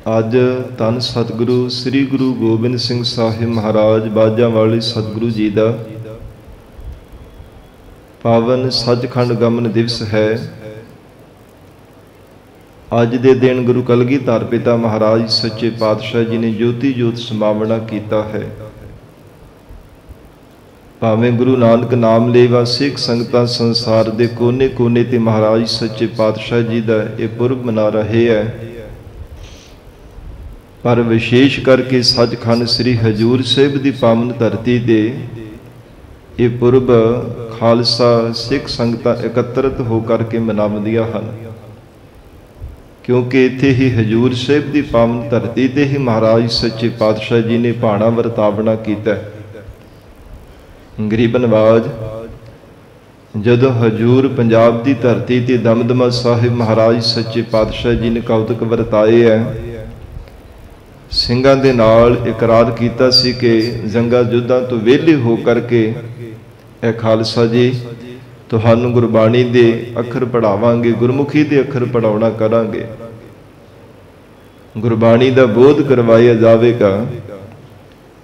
ਅੱਜ ਧੰਨ ਸਤਿਗੁਰੂ ਸ੍ਰੀ ਗੁਰੂ ਗੋਬਿੰਦ ਸਿੰਘ ਸਾਹਿਬ ਮਹਾਰਾਜ ਬਾਜਾਂ ਵਾਲੇ ਸਤਿਗੁਰੂ ਜੀ ਦਾ ਪਾਵਨ ਸੱਚਖੰਡ ਗਮਨ ਦਿਵਸ ਹੈ। ਅੱਜ ਦੇ ਦਿਨ ਗੁਰੂ ਕਲਗੀਧਰ ਪਿਤਾ ਮਹਾਰਾਜ ਸੱਚੇ ਪਾਤਸ਼ਾਹ ਜੀ ਨੇ ਜੋਤੀ ਜੋਤ ਸਮਾਵਣਾ ਕੀਤਾ ਹੈ। ਭਾਵੇਂ ਗੁਰੂ ਨਾਨਕ ਨਾਮ ਲੇਵਾ ਸਿੱਖ ਸੰਗਤਾਂ ਸੰਸਾਰ ਦੇ ਕੋਨੇ ਕੋਨੇ ਤੇ ਮਹਾਰਾਜ ਸੱਚੇ ਪਾਤਸ਼ਾਹ ਜੀ ਦਾ ਇਹ ਪੁਰਬ ਮਨਾ ਰਹੇ ਹੈ, ਪਰ ਵਿਸ਼ੇਸ਼ ਕਰਕੇ ਸੱਚਖੰਡ ਸ੍ਰੀ ਹਜ਼ੂਰ ਸਾਹਿਬ ਦੀ ਪਾਵਨ ਧਰਤੀ ਤੇ ਇਹ ਪੁਰਬ ਖਾਲਸਾ ਸਿੱਖ ਸੰਗਤਾਂ ਇਕੱਤਰਤ ਹੋ ਕਰਕੇ ਮਨਾਉਂਦੀਆਂ ਹਨ, ਕਿਉਂਕਿ ਇੱਥੇ ਹੀ ਹਜ਼ੂਰ ਸਾਹਿਬ ਦੀ ਪਾਵਨ ਧਰਤੀ ਤੇ ਹੀ ਮਹਾਰਾਜ ਸੱਚੇ ਪਾਤਸ਼ਾਹ ਜੀ ਨੇ ਭਾਣਾ ਵਰਤਾਵਣਾ ਕੀਤਾ। ਗਰੀਬ ਨਵਾਜ ਜਦੋਂ ਹਜ਼ੂਰ ਪੰਜਾਬ ਦੀ ਧਰਤੀ ਤੇ ਦਮਦਮਾ ਸਾਹਿਬ ਮਹਾਰਾਜ ਸੱਚੇ ਪਾਤਸ਼ਾਹ ਜੀ ਨੇ ਕੌਤਕ ਵਰਤਾਏ ਹੈ, ਸਿੰਘਾਂ ਦੇ ਨਾਲ ਇਕਰਾਰ ਕੀਤਾ ਸੀ ਕਿ ਜੰਗਾਂ ਯੁੱਧਾਂ ਤੋਂ ਵਿਹਲੇ ਹੋ ਕਰਕੇ ਇਹ ਖਾਲਸਾ ਜੀ ਤੁਹਾਨੂੰ ਗੁਰਬਾਣੀ ਦੇ ਅੱਖਰ ਪੜ੍ਹਾਵਾਂਗੇ, ਗੁਰਮੁਖੀ ਦੇ ਅੱਖਰ ਪੜ੍ਹਾਉਣਾ ਕਰਾਂਗੇ, ਗੁਰਬਾਣੀ ਦਾ ਬੋਧ ਕਰਵਾਇਆ ਜਾਵੇਗਾ।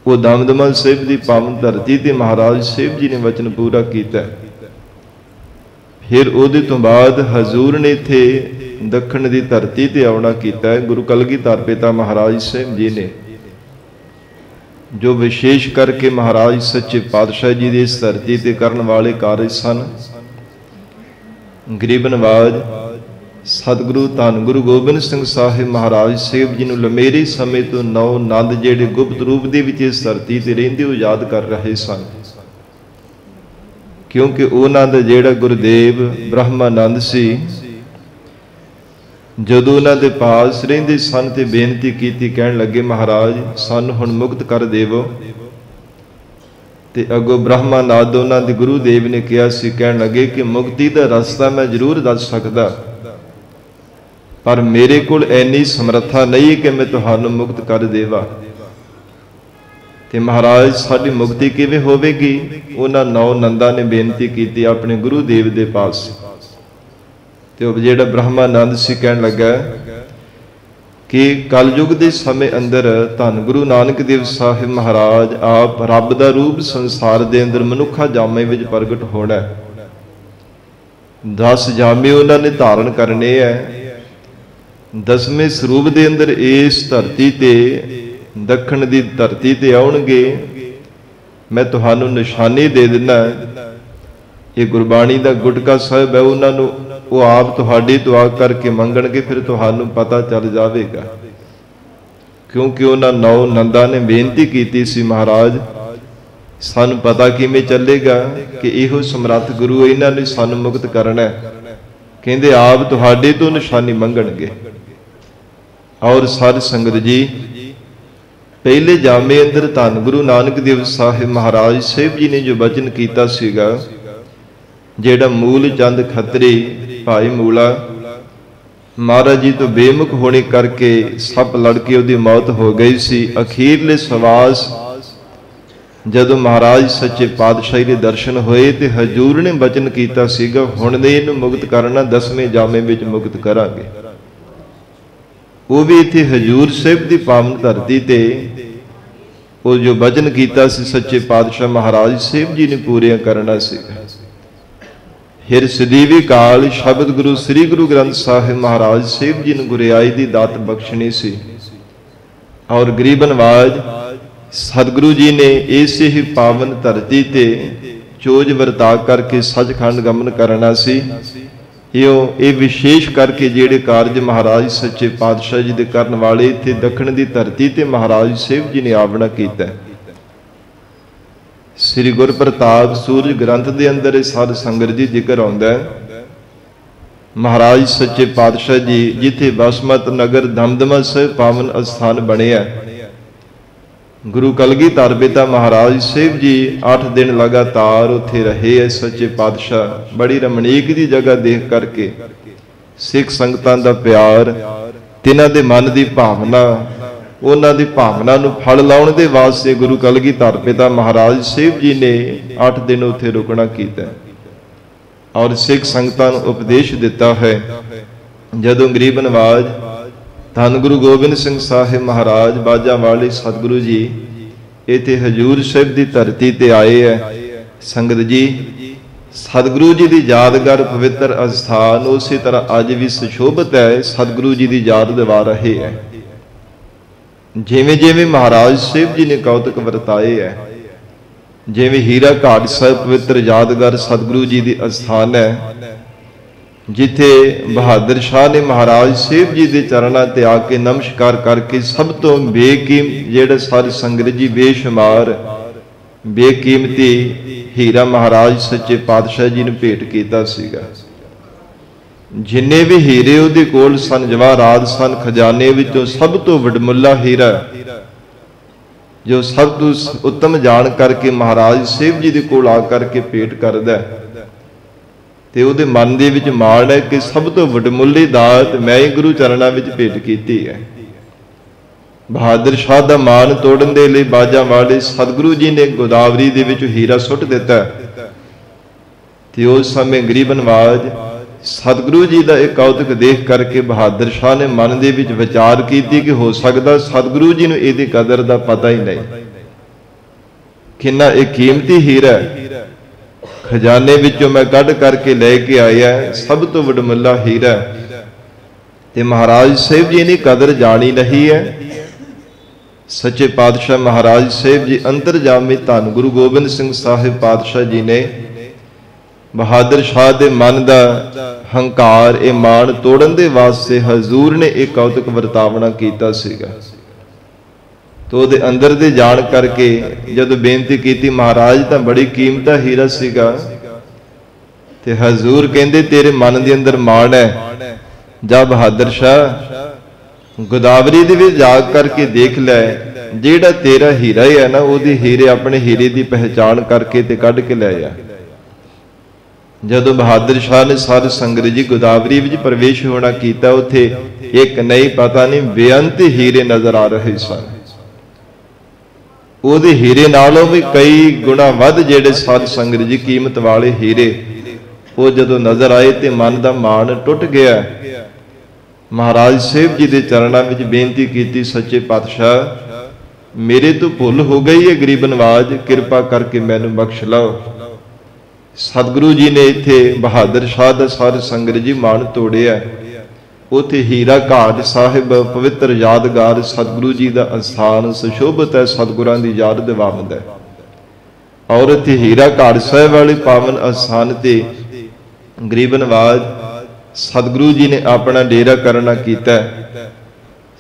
ਉਹ ਦਮਦਮਾ ਸਾਹਿਬ ਦੀ ਪਾਵਨ ਧਰਤੀ ਤੇ ਮਹਾਰਾਜ ਸਾਹਿਬ ਜੀ ਨੇ ਵਚਨ ਪੂਰਾ ਕੀਤਾ। ਫਿਰ ਉਹਦੇ ਤੋਂ ਬਾਅਦ ਹਜ਼ੂਰ ਨੇ ਇੱਥੇ ਦੱਖਣ ਦੀ ਧਰਤੀ ਤੇ ਆਉਣਾ ਕੀਤਾ ਹੈ। ਗੁਰੂ ਕਲਗੀਧਰ ਪਿਤਾ ਮਹਾਰਾਜ ਸਾਹਿਬ ਜੀ ਨੇ ਜੋ ਵਿਸ਼ੇਸ਼ ਕਰਕੇ ਮਹਾਰਾਜ ਸੱਚੇ ਪਾਤਸ਼ਾਹ ਜੀ ਦੀ ਇਸ ਧਰਤੀ ਤੇ ਕਰਨ ਵਾਲੇ ਕਾਰਜ ਸਨ। ਗਰੀਬ ਨਵਾਜ ਸਤਿਗੁਰੂ ਧੰਨ ਗੁਰੂ ਗੋਬਿੰਦ ਸਿੰਘ ਸਾਹਿਬ ਮਹਾਰਾਜ ਸਾਹਿਬ ਜੀ ਨੂੰ ਲੰਮੇਰੇ ਸਮੇਂ ਤੋਂ 9 ਨੰਦ ਜਿਹੜੇ ਗੁਪਤ ਰੂਪ ਦੇ ਵਿੱਚ ਇਸ ਧਰਤੀ ਤੇ ਰਹਿੰਦੇ ਉਹ ਯਾਦ ਕਰ ਰਹੇ ਸਨ, ਕਿਉਂਕਿ ਉਹਨਾਂ ਦਾ ਜਿਹੜਾ ਗੁਰਦੇਵ ਬ੍ਰਹਮਾਨੰਦ ਸੀ, ਜਦੋਂ ਉਹਨਾਂ ਦੇ ਪਾਸ ਰਹਿੰਦੇ ਸਨ ਤੇ ਬੇਨਤੀ ਕੀਤੀ, ਕਹਿਣ ਲੱਗੇ ਮਹਾਰਾਜ ਸਾਨੂੰ ਹੁਣ ਮੁਕਤ ਕਰ ਦੇਵੋ। ਤੇ ਅੱਗੋਂ ਬ੍ਰਹਮਾਨੰਦ ਉਹਨਾਂ ਦੇ ਗੁਰੂ ਦੇਵ ਨੇ ਕਿਹਾ ਸੀ, ਕਹਿਣ ਲੱਗੇ ਕਿ ਮੁਕਤੀ ਦਾ ਰਸਤਾ ਮੈਂ ਜ਼ਰੂਰ ਦੱਸ ਸਕਦਾ, ਪਰ ਮੇਰੇ ਕੋਲ ਐਨੀ ਸਮਰੱਥਾ ਨਹੀਂ ਕਿ ਮੈਂ ਤੁਹਾਨੂੰ ਮੁਕਤ ਕਰ ਦੇਵਾਂ। ਤੇ ਮਹਾਰਾਜ ਸਾਡੀ ਮੁਕਤੀ ਕਿਵੇਂ ਹੋਵੇਗੀ? ਉਹਨਾਂ 9 ਨੰਦਾਂ ਨੇ ਬੇਨਤੀ ਕੀਤੀ ਆਪਣੇ ਗੁਰੂ ਦੇਵ ਦੇ ਪਾਸ। ਤੇ ਉਹ ਜਿਹੜਾ ਬ੍ਰਹਮਾਨੰਦ ਸੀ ਕਹਿਣ ਲੱਗਾ ਕਿ ਕਲਯੁਗ ਦੇ ਸਮੇਂ ਅੰਦਰ ਧੰਨ ਗੁਰੂ ਨਾਨਕ ਦੇਵ ਸਾਹਿਬ ਮਹਾਰਾਜ ਆਪ ਰੱਬ ਦਾ ਰੂਪ ਸੰਸਾਰ ਦੇ ਅੰਦਰ ਮਨੁੱਖਾ ਜਾਮੇ ਵਿੱਚ ਪ੍ਰਗਟ ਹੋਣਾ। 10 ਜਾਮੇ ਉਹਨਾਂ ਨੇ ਧਾਰਨ ਕਰਨੇ ਹੈ। 10ਵੇਂ ਸਰੂਪ ਦੇ ਅੰਦਰ ਇਸ ਧਰਤੀ ਤੇ ਦੱਖਣ ਦੀ ਧਰਤੀ ਤੇ ਆਉਣਗੇ। ਮੈਂ ਤੁਹਾਨੂੰ ਨਿਸ਼ਾਨੀ ਦੇ ਦਿੰਦਾ, ਇਹ ਗੁਰਬਾਣੀ ਦਾ ਗੁਟਕਾ ਸਾਹਿਬ ਹੈ, ਉਹਨਾਂ ਨੂੰ ਉਹ ਆਪ ਤੁਹਾਡੀ ਦੁਆ ਕਰਕੇ ਮੰਗਣਗੇ, ਫਿਰ ਤੁਹਾਨੂੰ ਪਤਾ ਚੱਲ ਜਾਵੇਗਾ। ਕਿਉਂਕਿ ਉਹਨਾਂ 9 ਨੰਦਾਂ ਨੇ ਬੇਨਤੀ ਕੀਤੀ ਸੀ, ਮਹਾਰਾਜ ਸਾਨੂੰ ਪਤਾ ਕਿਵੇਂ ਚੱਲੇਗਾ ਕਿ ਇਹੋ ਸਮਰੱਥ ਗੁਰੂ ਇਹਨਾਂ ਨੇ ਸਾਨੂੰ ਮੁਕਤ ਕਰਨਾ। ਕਹਿੰਦੇ ਆਪ ਤੁਹਾਡੇ ਤੋਂ ਨਿਸ਼ਾਨੀ ਮੰਗਣਗੇ। ਔਰ ਸਾਧ ਸੰਗਤ ਜੀ, ਪਹਿਲੇ ਜਾਮੇ ਅੰਦਰ ਧੰਨ ਗੁਰੂ ਨਾਨਕ ਦੇਵ ਸਾਹਿਬ ਮਹਾਰਾਜ ਸਾਹਿਬ ਜੀ ਨੇ ਜੋ ਬਚਨ ਕੀਤਾ ਸੀਗਾ, ਜਿਹੜਾ ਮੂਲ ਚੰਦ ਖੱਤਰੀ ਭਾਈ ਮੂਲਾ ਮਹਾਰਾਜ ਜੀ ਤੋਂ ਬੇਮੁਖ ਹੋਣੇ ਕਰਕੇ ਸੱਪ ਲੜ ਕੇ ਉਹਦੀ ਮੌਤ ਹੋ ਗਈ ਸੀ। ਅਖੀਰਲੇ ਸਵਾਸ ਜਦੋਂ ਮਹਾਰਾਜ ਸੱਚੇ ਪਾਤਸ਼ਾਹ ਦੇ ਦਰਸ਼ਨ ਹੋਏ ਤੇ ਹਜ਼ੂਰ ਨੇ ਬਚਨ ਕੀਤਾ ਸੀਗਾ, ਹੁਣ ਦੇ ਇਹਨੂੰ ਮੁਕਤ ਕਰਨਾ, 10ਵੇਂ ਜਾਮੇ ਵਿੱਚ ਮੁਕਤ ਕਰਾਂਗੇ। ਉਹ ਵੀ ਇੱਥੇ ਹਜ਼ੂਰ ਸਾਹਿਬ ਦੀ ਪਾਵਨ ਧਰਤੀ ਤੇ ਉਹ ਜੋ ਬਚਨ ਕੀਤਾ ਸੀ ਸੱਚੇ ਪਾਤਸ਼ਾਹ ਮਹਾਰਾਜ ਸਾਹਿਬ ਜੀ ਨੇ ਪੂਰੀਆਂ ਕਰਨਾ ਸੀਗਾ। ਫਿਰ ਸਦੀਵੀ ਕਾਲ ਸ਼ਬਦ ਗੁਰੂ ਸ੍ਰੀ ਗੁਰੂ ਗ੍ਰੰਥ ਸਾਹਿਬ ਮਹਾਰਾਜ ਸਾਹਿਬ ਜੀ ਨੂੰ ਗੁਰਿਆਈ ਦੀ ਦਾਤ ਬਖਸ਼ਣੀ ਸੀ। ਔਰ ਗਰੀਬ ਨਵਾਜ ਸਤਿਗੁਰੂ ਜੀ ਨੇ ਇਸੇ ਹੀ ਪਾਵਨ ਧਰਤੀ ਤੇ ਚੋਜ ਵਰਤਾ ਕਰਕੇ ਸੱਚਖੰਡ ਗਮਨ ਕਰਨਾ ਸੀ। ਇਹ ਵਿਸ਼ੇਸ਼ ਕਰਕੇ ਜਿਹੜੇ ਕਾਰਜ ਮਹਾਰਾਜ ਸੱਚੇ ਪਾਤਸ਼ਾਹ ਜੀ ਦੇ ਕਰਨ ਵਾਲੇ ਇੱਥੇ ਦੱਖਣ ਦੀ ਧਰਤੀ ਤੇ ਮਹਾਰਾਜ ਸਾਹਿਬ ਜੀ ਨੇ ਆਵਣਾ ਕੀਤਾ। ਸ੍ਰੀ ਗੁਰ ਪ੍ਰਤਾਪ ਸੂਰਜ ਗ੍ਰੰਥ ਦੇ ਅੰਦਰ ਇਹ ਸਾਧ ਸੰਗਤ ਜੀ ਜ਼ਿਕਰ ਆਉਂਦਾ ਹੈ। ਮਹਾਰਾਜ ਸੱਚੇ ਪਾਤਸ਼ਾਹ ਜੀ ਜਿੱਥੇ ਬਸਮਤ ਨਗਰ ਦਮਦਮਾ ਸਾਹਿਬ ਪਾਵਨ ਅਸਥਾਨ ਬਣਿਆ, ਗੁਰੂ ਕਲਗੀਧਰ ਪਿਤਾ ਮਹਾਰਾਜ ਸਾਹਿਬ ਜੀ 8 ਦਿਨ ਲਗਾਤਾਰ ਉੱਥੇ ਰਹੇ ਹੈ। ਸੱਚੇ ਪਾਤਸ਼ਾਹ ਬੜੀ ਰਮਣੀਕ ਦੀ ਜਗ੍ਹਾ ਦੇਖ ਕਰਕੇ ਸਿੱਖ ਸੰਗਤਾਂ ਦਾ ਪਿਆਰ, ਤਿਨਾਂ ਦੇ ਮਨ ਦੀ ਭਾਵਨਾ, ਉਹਨਾਂ ਦੀ ਭਾਵਨਾ ਨੂੰ ਫਲ ਲਾਉਣ ਦੇ ਵਾਸਤੇ ਗੁਰੂ ਕਲਗੀਧਰ ਪਿਤਾ ਮਹਾਰਾਜ ਸਾਹਿਬ ਜੀ ਨੇ 8 ਦਿਨ ਉੱਥੇ ਰੁਕਣਾ ਕੀਤਾ ਔਰ ਸਿੱਖ ਸੰਗਤਾਂ ਨੂੰ ਉਪਦੇਸ਼ ਦਿੱਤਾ ਹੈ। ਜਦੋਂ ਗਰੀਬ ਨਵਾਜ ਧੰਨ ਗੁਰੂ ਗੋਬਿੰਦ ਸਿੰਘ ਸਾਹਿਬ ਮਹਾਰਾਜ ਬਾਜਾਂ ਵਾਲੇ ਸਤਿਗੁਰੂ ਜੀ ਇੱਥੇ ਹਜੂਰ ਸਾਹਿਬ ਦੀ ਧਰਤੀ ਤੇ ਆਏ ਹੈ। ਸੰਗਤ ਜੀ, ਸਤਿਗੁਰੂ ਜੀ ਦੀ ਯਾਦਗਾਰ ਪਵਿੱਤਰ ਅਸਥਾਨ ਉਸੇ ਤਰ੍ਹਾਂ ਅੱਜ ਵੀ ਸੁਸ਼ੋਭਿਤ ਹੈ, ਸਤਿਗੁਰੂ ਜੀ ਦੀ ਯਾਦ ਦਿਵਾ ਰਹੇ ਹੈ। ਜਿਵੇਂ ਜਿਵੇਂ ਮਹਾਰਾਜ ਸਾਹਿਬ ਜੀ ਨੇ ਕੌਤਕ ਵਰਤਾਏ ਹੈ, ਜਿਵੇਂ ਹੀਰਾ ਘਾਟ ਸਾਹਿਬ ਪਵਿੱਤਰ ਯਾਦਗਾਰ ਸਤਿਗੁਰੂ ਜੀ ਦੀ ਅਸਥਾਨ ਹੈ, ਜਿੱਥੇ ਬਹਾਦਰ ਸ਼ਾਹ ਨੇ ਮਹਾਰਾਜ ਸਾਹਿਬ ਜੀ ਦੇ ਚਰਨਾਂ ਤੇ ਆ ਕੇ ਨਮਸਕਾਰ ਕਰਕੇ ਸਭ ਤੋਂ ਬੇਕੀਮਤ ਜਿਹੜਾ ਸਾਰੀ ਸੰਗਤ ਜੀ ਬੇਸ਼ੁਮਾਰ ਬੇਕੀਮਤੀ ਹੀਰਾ ਮਹਾਰਾਜ ਸੱਚੇ ਪਾਤਸ਼ਾਹ ਜੀ ਨੂੰ ਭੇਟ ਕੀਤਾ ਸੀਗਾ। ਜਿੰਨੇ ਵੀ ਹੀਰੇ ਉਹਦੇ ਕੋਲ ਸਨ, ਜਵਾਹਰਾਤ ਸਨ, ਖਜ਼ਾਨੇ ਵਿੱਚੋਂ ਸਭ ਤੋਂ ਵਡਮੁੱਲਾ ਹੀਰਾ ਜੋ ਸਭ ਤੋਂ ਉੱਤਮ ਜਾਣ ਕਰਕੇ ਮਹਾਰਾਜ ਸਾਹਿਬ ਜੀ ਦੇ ਕੋਲ ਆ ਕਰਕੇ ਭੇਟ ਕਰਦਾ ਤੇ ਉਹਦੇ ਮਨ ਦੇ ਵਿੱਚ ਮਾਣ ਹੈ ਕਿ ਸਭ ਤੋਂ ਵਡਮੁੱਲੀ ਦਾਤ ਮੈਂ ਹੀ ਗੁਰੂ ਚਰਨਾਂ ਵਿੱਚ ਭੇਟ ਕੀਤੀ ਹੈ। ਬਹਾਦਰ ਸ਼ਾਹ ਦਾ ਮਾਣ ਤੋੜਨ ਦੇ ਲਈ ਬਾਜਾਂ ਵਾਲੇ ਸਤਿਗੁਰੂ ਜੀ ਨੇ ਗੋਦਾਵਰੀ ਦੇ ਵਿੱਚ ਹੀਰਾ ਸੁੱਟ ਦਿੱਤਾ ਤੇ ਉਸ ਸਮੇਂ ਗਰੀਬ ਨਵਾਜ ਸਤਿਗੁਰੂ ਜੀ ਦਾ ਇਹ ਕੌਤਕ ਦੇਖ ਕਰਕੇ ਬਹਾਦਰ ਸ਼ਾਹ ਨੇ ਮਨ ਦੇ ਵਿੱਚ ਵਿਚਾਰ ਕੀਤੀ ਕਿ ਹੋ ਸਕਦਾ ਸਤਿਗੁਰੂ ਜੀ ਨੂੰ ਇਹਦੀ ਕਦਰ ਦਾ ਪਤਾ ਹੀ ਨਹੀਂ, ਕਿੰਨਾ ਇਹ ਕੀਮਤੀ ਹੀਰਾ ਖਜ਼ਾਨੇ ਵਿੱਚੋਂ ਮੈਂ ਕੱਢ ਕਰਕੇ ਲੈ ਕੇ ਆਇਆ, ਸਭ ਤੋਂ ਵਡਮੁੱਲਾ ਹੀਰਾ, ਤੇ ਮਹਾਰਾਜ ਸਾਹਿਬ ਜੀ ਨੇ ਕਦਰ ਜਾਣੀ ਨਹੀਂ ਹੈ। ਸੱਚੇ ਪਾਤਸ਼ਾਹ ਮਹਾਰਾਜ ਸਾਹਿਬ ਜੀ ਅੰਤਰਜਾਮੀ ਧੰਨ ਗੁਰੂ ਗੋਬਿੰਦ ਸਿੰਘ ਸਾਹਿਬ ਪਾਤਸ਼ਾਹ ਜੀ ਨੇ ਬਹਾਦਰ ਸ਼ਾਹ ਦੇ ਮਨ ਦਾ ਹੰਕਾਰ, ਇਹ ਮਾਣ ਤੋੜਨ ਦੇ ਵਾਸਤੇ ਹਜ਼ੂਰ ਨੇ ਇਹ ਕੌਤਕ ਵਰਤਾਵਣਾ ਕੀਤਾ ਸੀਗਾ। ਤੋ ਉਹਦੇ ਅੰਦਰ ਦੇ ਜਾਣ ਕਰਕੇ ਜਦੋਂ ਬੇਨਤੀ ਕੀਤੀ, ਮਹਾਰਾਜ ਤਾਂ ਬੜੀ ਕੀਮਤੀ ਹੀਰਾ ਸੀਗਾ, ਤੇ ਹਜ਼ੂਰ ਕਹਿੰਦੇ ਤੇਰੇ ਮਨ ਦੇ ਅੰਦਰ ਮਾਣ ਹੈ, ਜਾ ਬਹਾਦਰ ਸ਼ਾਹ ਗੋਦਾਵਰੀ ਦੇ ਵਿੱਚ ਜਾ ਕਰਕੇ ਦੇਖ ਲੈ, ਜਿਹੜਾ ਤੇਰਾ ਹੀਰਾ ਹੈ ਨਾ ਉਹਦੀ ਹੀਰੇ ਆਪਣੇ ਹੀਰੇ ਦੀ ਪਹਿਚਾਣ ਕਰਕੇ ਤੇ ਕੱਢ ਕੇ ਲੈ ਆ। ਜਦੋਂ ਬਹਾਦਰ ਸ਼ਾਹ ਨੇ ਸਾਧ ਸੰਗਤ ਜੀ ਗੋਦਾਵਰੀ ਵਿੱਚ ਪ੍ਰਵੇਸ਼ ਹੋਣਾ ਕੀਤਾ, ਉੱਥੇ ਇੱਕ ਨਹੀਂ ਪਤਾ ਨਹੀਂ ਬੇਅੰਤ ਹੀਰੇ ਨਜ਼ਰ ਆ ਰਹੇ ਸਨ। ਉਹਦੇ ਹੀਰੇ ਨਾਲੋਂ ਵੀ ਕਈ ਗੁਣਾ ਵੱਧ ਜਿਹੜੇ ਸਾਧ ਸੰਗਤ ਜੀ ਕੀਮਤ ਵਾਲੇ ਹੀਰੇ ਉਹ ਜਦੋਂ ਨਜ਼ਰ ਆਏ ਤੇ ਮਨ ਦਾ ਮਾਣ ਟੁੱਟ ਗਿਆ। ਮਹਾਰਾਜ ਸਾਹਿਬ ਜੀ ਦੇ ਚਰਨਾਂ ਵਿੱਚ ਬੇਨਤੀ ਕੀਤੀ, ਸੱਚੇ ਪਾਤਸ਼ਾਹ ਮੇਰੇ ਤੋਂ ਭੁੱਲ ਹੋ ਗਈ ਹੈ ਗਰੀਬ ਨਵਾਜ, ਕਿਰਪਾ ਕਰਕੇ ਮੈਨੂੰ ਬਖਸ਼ ਲਓ। ਸਤਿਗੁਰੂ ਜੀ ਨੇ ਇੱਥੇ ਬਹਾਦਰ ਸ਼ਾਹ ਦਾ ਸਾਧ ਸੰਗਤ ਜੀ ਮਾਣ ਤੋੜਿਆ। ਉੱਥੇ ਹੀਰਾ ਘਾਟ ਸਾਹਿਬ ਪਵਿੱਤਰ ਯਾਦਗਾਰ ਸਤਿਗੁਰੂ ਜੀ ਦਾ ਅਸਥਾਨ ਸੁਸ਼ੋਭਿਤ ਹੈ, ਸਤਿਗੁਰਾਂ ਦੀ ਯਾਦ ਦਿਵਾਉਂਦਾ ਹੈ। ਔਰ ਇੱਥੇ ਹੀਰਾ ਘਾਟ ਸਾਹਿਬ ਵਾਲੇ ਪਾਵਨ ਅਸਥਾਨ ਤੇ ਗਰੀਬ ਨਵਾਜ ਸਤਿਗੁਰੂ ਜੀ ਨੇ ਆਪਣਾ ਡੇਰਾ ਕਰਨਾ ਕੀਤਾ।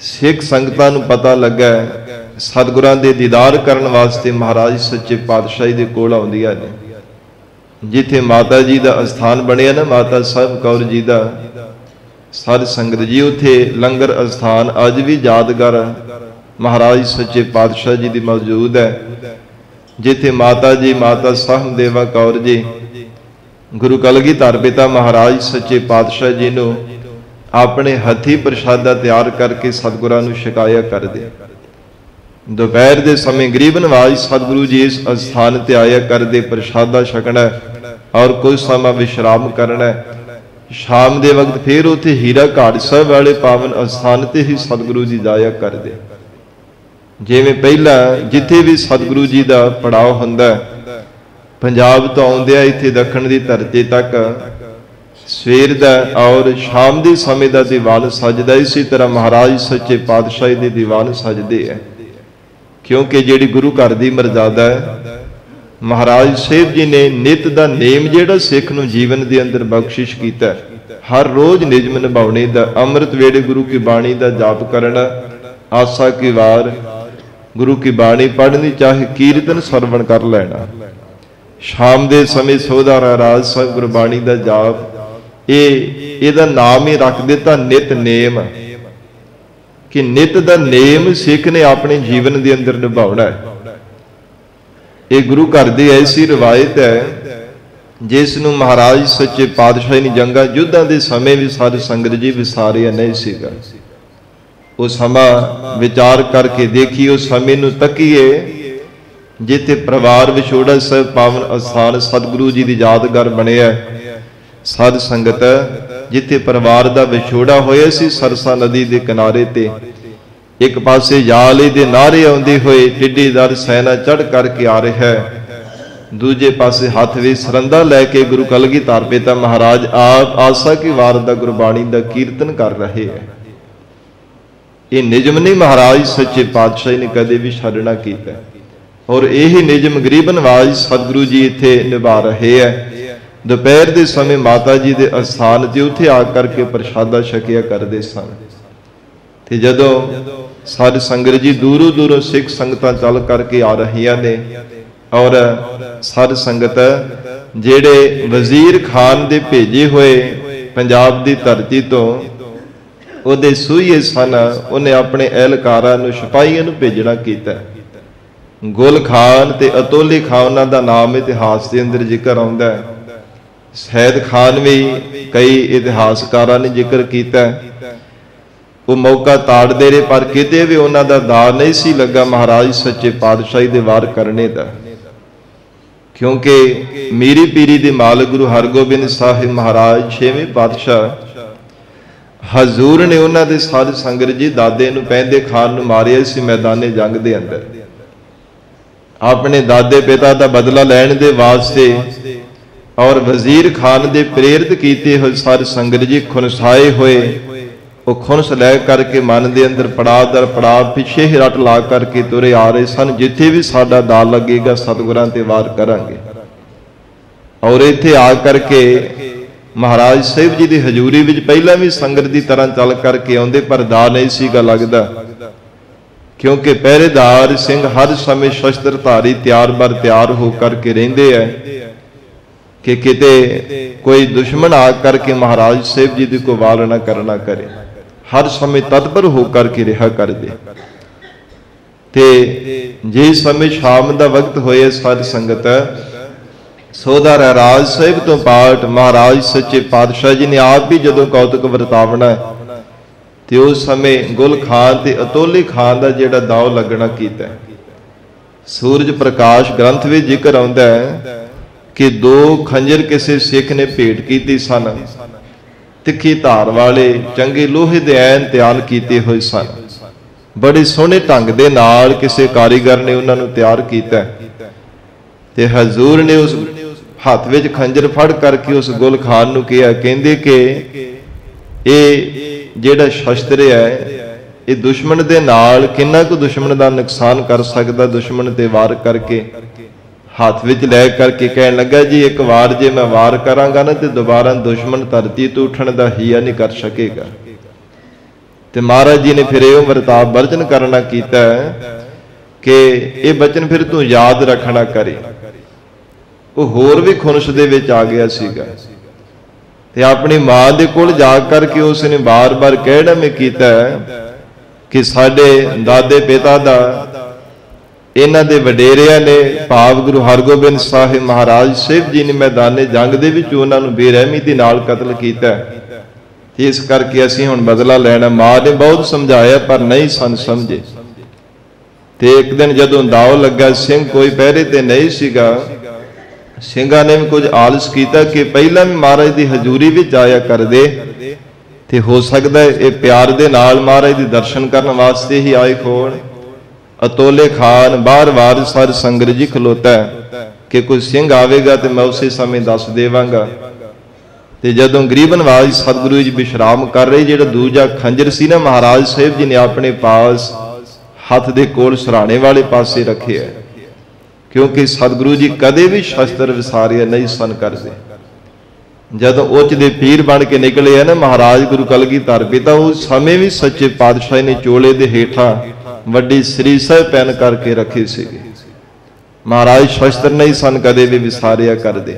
ਸਿੱਖ ਸੰਗਤਾਂ ਨੂੰ ਪਤਾ ਲੱਗਾ ਸਤਿਗੁਰਾਂ ਦੇ ਦੀਦਾਰ ਕਰਨ ਵਾਸਤੇ ਮਹਾਰਾਜ ਸੱਚੇ ਪਾਤਸ਼ਾਹ ਦੇ ਕੋਲ ਆਉਂਦੀਆਂ ਨੇ। ਜਿੱਥੇ ਮਾਤਾ ਜੀ ਦਾ ਅਸਥਾਨ ਬਣਿਆ ਨਾ, ਮਾਤਾ ਸਾਹਿਬ ਕੌਰ ਜੀ ਦਾ, ਸਾਧ ਸੰਗਤ ਜੀ ਉੱਥੇ ਲੰਗਰ ਅਸਥਾਨ ਅੱਜ ਵੀ ਯਾਦਗਾਰ ਮਹਾਰਾਜ ਸੱਚੇ ਪਾਤਸ਼ਾਹ ਜੀ ਦੀ ਮੌਜੂਦ ਹੈ। ਜਿੱਥੇ ਮਾਤਾ ਜੀ ਮਾਤਾ ਸਾਹਿਬ ਦੇਵਾ ਕੌਰ ਜੀ ਗੁਰੂ ਕਲਗੀਧਰ ਪਿਤਾ ਮਹਾਰਾਜ ਸੱਚੇ ਪਾਤਸ਼ਾਹ ਜੀ ਨੂੰ ਆਪਣੇ ਹੱਥੀ ਪ੍ਰਸ਼ਾਦਾ ਤਿਆਰ ਕਰਕੇ ਸਤਿਗੁਰਾਂ ਨੂੰ ਛਕਾਇਆ ਕਰਦੇ। ਦੁਪਹਿਰ ਦੇ ਸਮੇਂ ਗਰੀਬ ਨਵਾਜ ਸਤਿਗੁਰੂ ਜੀ ਇਸ ਅਸਥਾਨ ਤੇ ਆਇਆ ਕਰਦੇ, ਪ੍ਰਸ਼ਾਦਾ ਛਕਣਾ ਔਰ ਕੁਝ ਸਮਾਂ ਵਿਸ਼ਰਾਮ ਕਰਨਾ। ਸ਼ਾਮ ਦੇ ਵਕਤ ਫਿਰ ਉੱਥੇ ਹੀਰਾ ਘਾਟ ਸਾਹਿਬ ਵਾਲੇ ਪਾਵਨ ਅਸਥਾਨ ਤੇ ਹੀ ਸਤਿਗੁਰੂ ਜੀ ਜਾਇਆ ਕਰਦੇ। ਜਿਵੇਂ ਪਹਿਲਾਂ ਜਿੱਥੇ ਵੀ ਸਤਿਗੁਰੂ ਜੀ ਦਾ ਪੜਾਅ ਹੁੰਦਾ, ਪੰਜਾਬ ਤੋਂ ਆਉਂਦਿਆਂ ਇੱਥੇ ਦੱਖਣ ਦੀ ਧਰਤੀ ਤੱਕ ਸਵੇਰ ਦਾ ਔਰ ਸ਼ਾਮ ਦੇ ਸਮੇਂ ਦਾ ਦੀਵਾਨ ਸਜਦਾ, ਇਸੇ ਤਰ੍ਹਾਂ ਮਹਾਰਾਜ ਸੱਚੇ ਪਾਤਸ਼ਾਹ ਦੇ ਦੀਵਾਨ ਸਜਦੇ ਹੈ। ਕਿਉਂਕਿ ਜਿਹੜੀ ਗੁਰੂ ਘਰ ਦੀ ਮਰਜ਼ਾਦਾ ਹੈ, ਮਹਾਰਾਜ ਸਾਹਿਬ ਜੀ ਨੇ ਨਿਤ ਦਾ ਨੇਮ ਜਿਹੜਾ ਸਿੱਖ ਨੂੰ ਜੀਵਨ ਦੇ ਅੰਦਰ ਬਖਸ਼ਿਸ਼ ਕੀਤਾ, ਹਰ ਰੋਜ਼ ਨਿਯਮ ਨਿਭਾਉਣੇ ਦਾ, ਅੰਮ੍ਰਿਤ ਵੇਲੇ ਗੁਰੂ ਕੀ ਬਾਣੀ ਦਾ ਜਾਪ ਕਰਨਾ, ਆਸਾ ਕੀ ਵਾਰ ਗੁਰੂ ਕੀ ਬਾਣੀ ਪੜ੍ਹਨੀ, ਚਾਹੇ ਕੀਰਤਨ ਸਰਵਣ ਕਰ ਲੈਣਾ, ਸ਼ਾਮ ਦੇ ਸਮੇਂ ਸੋਧਾ ਰਾਜ ਸਾਹਿਬ ਗੁਰਬਾਣੀ ਦਾ ਜਾਪ, ਇਹਦਾ ਨਾਮ ਹੀ ਰੱਖ ਦਿੱਤਾ ਨਿਤ ਨੇਮ, ਕਿ ਨਿਤ ਦਾ ਨੇਮ ਸਿੱਖ ਨੇ ਆਪਣੇ ਜੀਵਨ ਦੇ ਅੰਦਰ ਨਿਭਾਉਣਾ ਹੈ। ਇਹ ਗੁਰੂ ਘਰ ਦੀ ਐਸੀ ਰਵਾਇਤ ਹੈ ਜਿਸ ਨੂੰ ਮਹਾਰਾਜ ਸੱਚੇ ਪਾਤਸ਼ਾਹ ਨੇ ਜੰਗਾਂ ਯੁੱਧਾਂ ਦੇ ਸਮੇਂ ਵੀ ਸਾਧ ਸੰਗਤ ਜੀ ਵਿਸਾਰਿਆ ਨਹੀਂ ਸੀਗਾ। ਉਹ ਸਮਾਂ ਵਿਚਾਰ ਕਰਕੇ ਦੇਖੀਏ, ਉਸ ਸਮੇਂ ਨੂੰ ਤੱਕੀਏ ਜਿੱਥੇ ਪਰਿਵਾਰ ਵਿਛੋੜਾ ਸਾਹਿਬ ਪਾਵਨ ਅਸਥਾਨ ਸਤਿਗੁਰੂ ਜੀ ਦੀ ਯਾਦਗਾਰ ਬਣਿਆ। ਸਾਧ ਸੰਗਤ जिथे परिवार का विछोड़ा होया सी सरसा नदी के किनारे ते एक पासे याली दे नारे आउंदे होए टिड्डी दर सैना चढ़ करके आ रहा है, दूजे पासे हाथ विच सरंदा लैके गुरु कलगीधर पिता महाराज आप आसा की वार दा गुरबाणी दा कीर्तन कर रहे हैं। ये निजम नहीं महाराज सच्चे पातशाही ने कदे भी छड्डना कीता और यही निजम गरीब नवाज सतगुरु जी इत्थे निभा रहे हैं। दोपहर के समय माता जी के अस्थान ते उत्थे आकर के प्रसादा छकिया करते सन ते जदों साध संगत जी दूरों दूरों सिख संगतां चल करके आ रही ने और साध संगत जेड़े वजीर खान दे भेजे हुए पंजाब की धरती तो ਉਹਦੇ ਸੂਹੀਏ सन उन्हें अपने एहलकारां नूं सिपाहियां नूं भेजना कीता। गुल खान ते अतोली खान उन्हां दा नाम इतिहास के अंदर जिक्र आउंदा है। सैयद खान भी कई इतिहासकारां ने जिक्र किया। वो मौका ताड़दे रहे पर किते भी उन्हां दा दार नहीं सी लगा महाराज सच्चे पातशाही दे वार करने दा, क्योंकि मीरी पीरी दे मालिक गुरु हरगोबिंद साहिब महाराज 6वें पातशाह हजूर ने उन्होंने साध संगत जी दादे नूं पैंदे खान नूं मारिया सी मैदाने जंग दे अंदर। अपने दादे पिता का बदला लैण दे वास्ते और वजीर खान दे प्रेरित कीते हुए साध संगत जी खुनसाए हुए वो खुनस लै करके मन के अंदर पड़ाव दर पड़ाव पिछे ही रट ला करके तुरे आ रहे सन। जिथे भी साडा दाल लगेगा सतगुरां ते वार करांगे। और इत्थे आ करके महाराज साहिब जी की हजूरी में पहला भी संगत की तरह चल करके आउंदे पर दा नहीं सीगा लगदा, क्योंकि पहरेदार सिंह हर समय शस्त्रधारी तैयार बर तैयार हो करके रहिंदे है कि किते कोई दुश्मन आ करके महाराज साहिब जी की कोई वार ना करना करे। हर समय तत्पर हो करके रहा कर दे। ते जिस समय शाम का वक्त होए साध संगत सोदा राज साहिब तो पाठ महाराज सच्चे पातशाह जी ने आप भी जदों कौतुक वरतावना है तो उस समय गुल खान ते अतोली खान का जिहड़ा दाव लगना कीता। सूरज प्रकाश ग्रंथ में जिक्र आउंदा है कि 2 खंजर किसी सिख ने भेंट की सन। तिखी धार वाले चंगे लोहे दे ऐन तैयार किए हुए सन। बड़े सोहने ढंग दे नाल किसी कारीगर ने उन्होंने तैयार किया ते हजूर ने उस हाथ विच खंजर फड़ करके उस गुल खान नूं कहा, कहंदे कि ये जिहड़ा शस्त्र है ये दुश्मन दे नाल किन्ना को दुश्मन का नुकसान कर सकदा। दुश्मन ते वार करके हाथ विच लै करके कहन लगा जी एक बार जे मैं वार करांगा ना तो दोबारा दुश्मन धरती तो उठण दा हिया नहीं कर सकेगा। ते महाराज जी ने फिर यह वरताव वर्जन करना कीता कि ये बचन फिर तू याद रखना करे। वो होर भी खुनस दे विच आ गया सीगा ते अपनी मां दे कोल जा करके उसने बार बार कहना में कीता कि साडे दादे पिता दा इन्हां दे वडेरिया ने भाव गुरु हरगोबिंद साहिब महाराज साहिब जी ने मैदाने जंग दे विच उन्हां नूं बेरहमी दे नाल कतल कीता। इस करके असीं हुण बदला लैणा। मां ने बहुत समझाया पर नहीं सन समझे। ते एक दिन जदों दाव लगा सिंह कोई पहरे ते नहीं सीगा, ਸਿੰਘਾਂ ने भी कुछ आलस किया कि पहला भी महाराज की हजूरी विच आया कर दे ते हो सकता है ये प्यार दे नाल महाराज के दर्शन करने वास्ते ही आए होण। अतोले खान बार बार साध संगत जी खलोता है कि कोई सिंह आवेगा तो मैं उस समय दस देवांगा। ते जदों गरीब नवाज सतगुरु जी विश्राम कर रहे जिहड़ा दूजा खंजर सी ना महाराज साहिब जी ने अपने पास हथ दे कोल सराणे वाले पासे रखे है, क्योंकि सतगुरु जी कदे भी शस्त्र विसारिया नहीं सन करते। जदों उच्च दे पीर बन के निकले है ना महाराज गुरु कलगीधर पिता उस समय भी सच्चे पातशाह ने चोले दे हेठा वड्डी सरीसा पहन करके रखे सी। महाराज शस्त्र नहीं सन कदे भी विसारिया करते।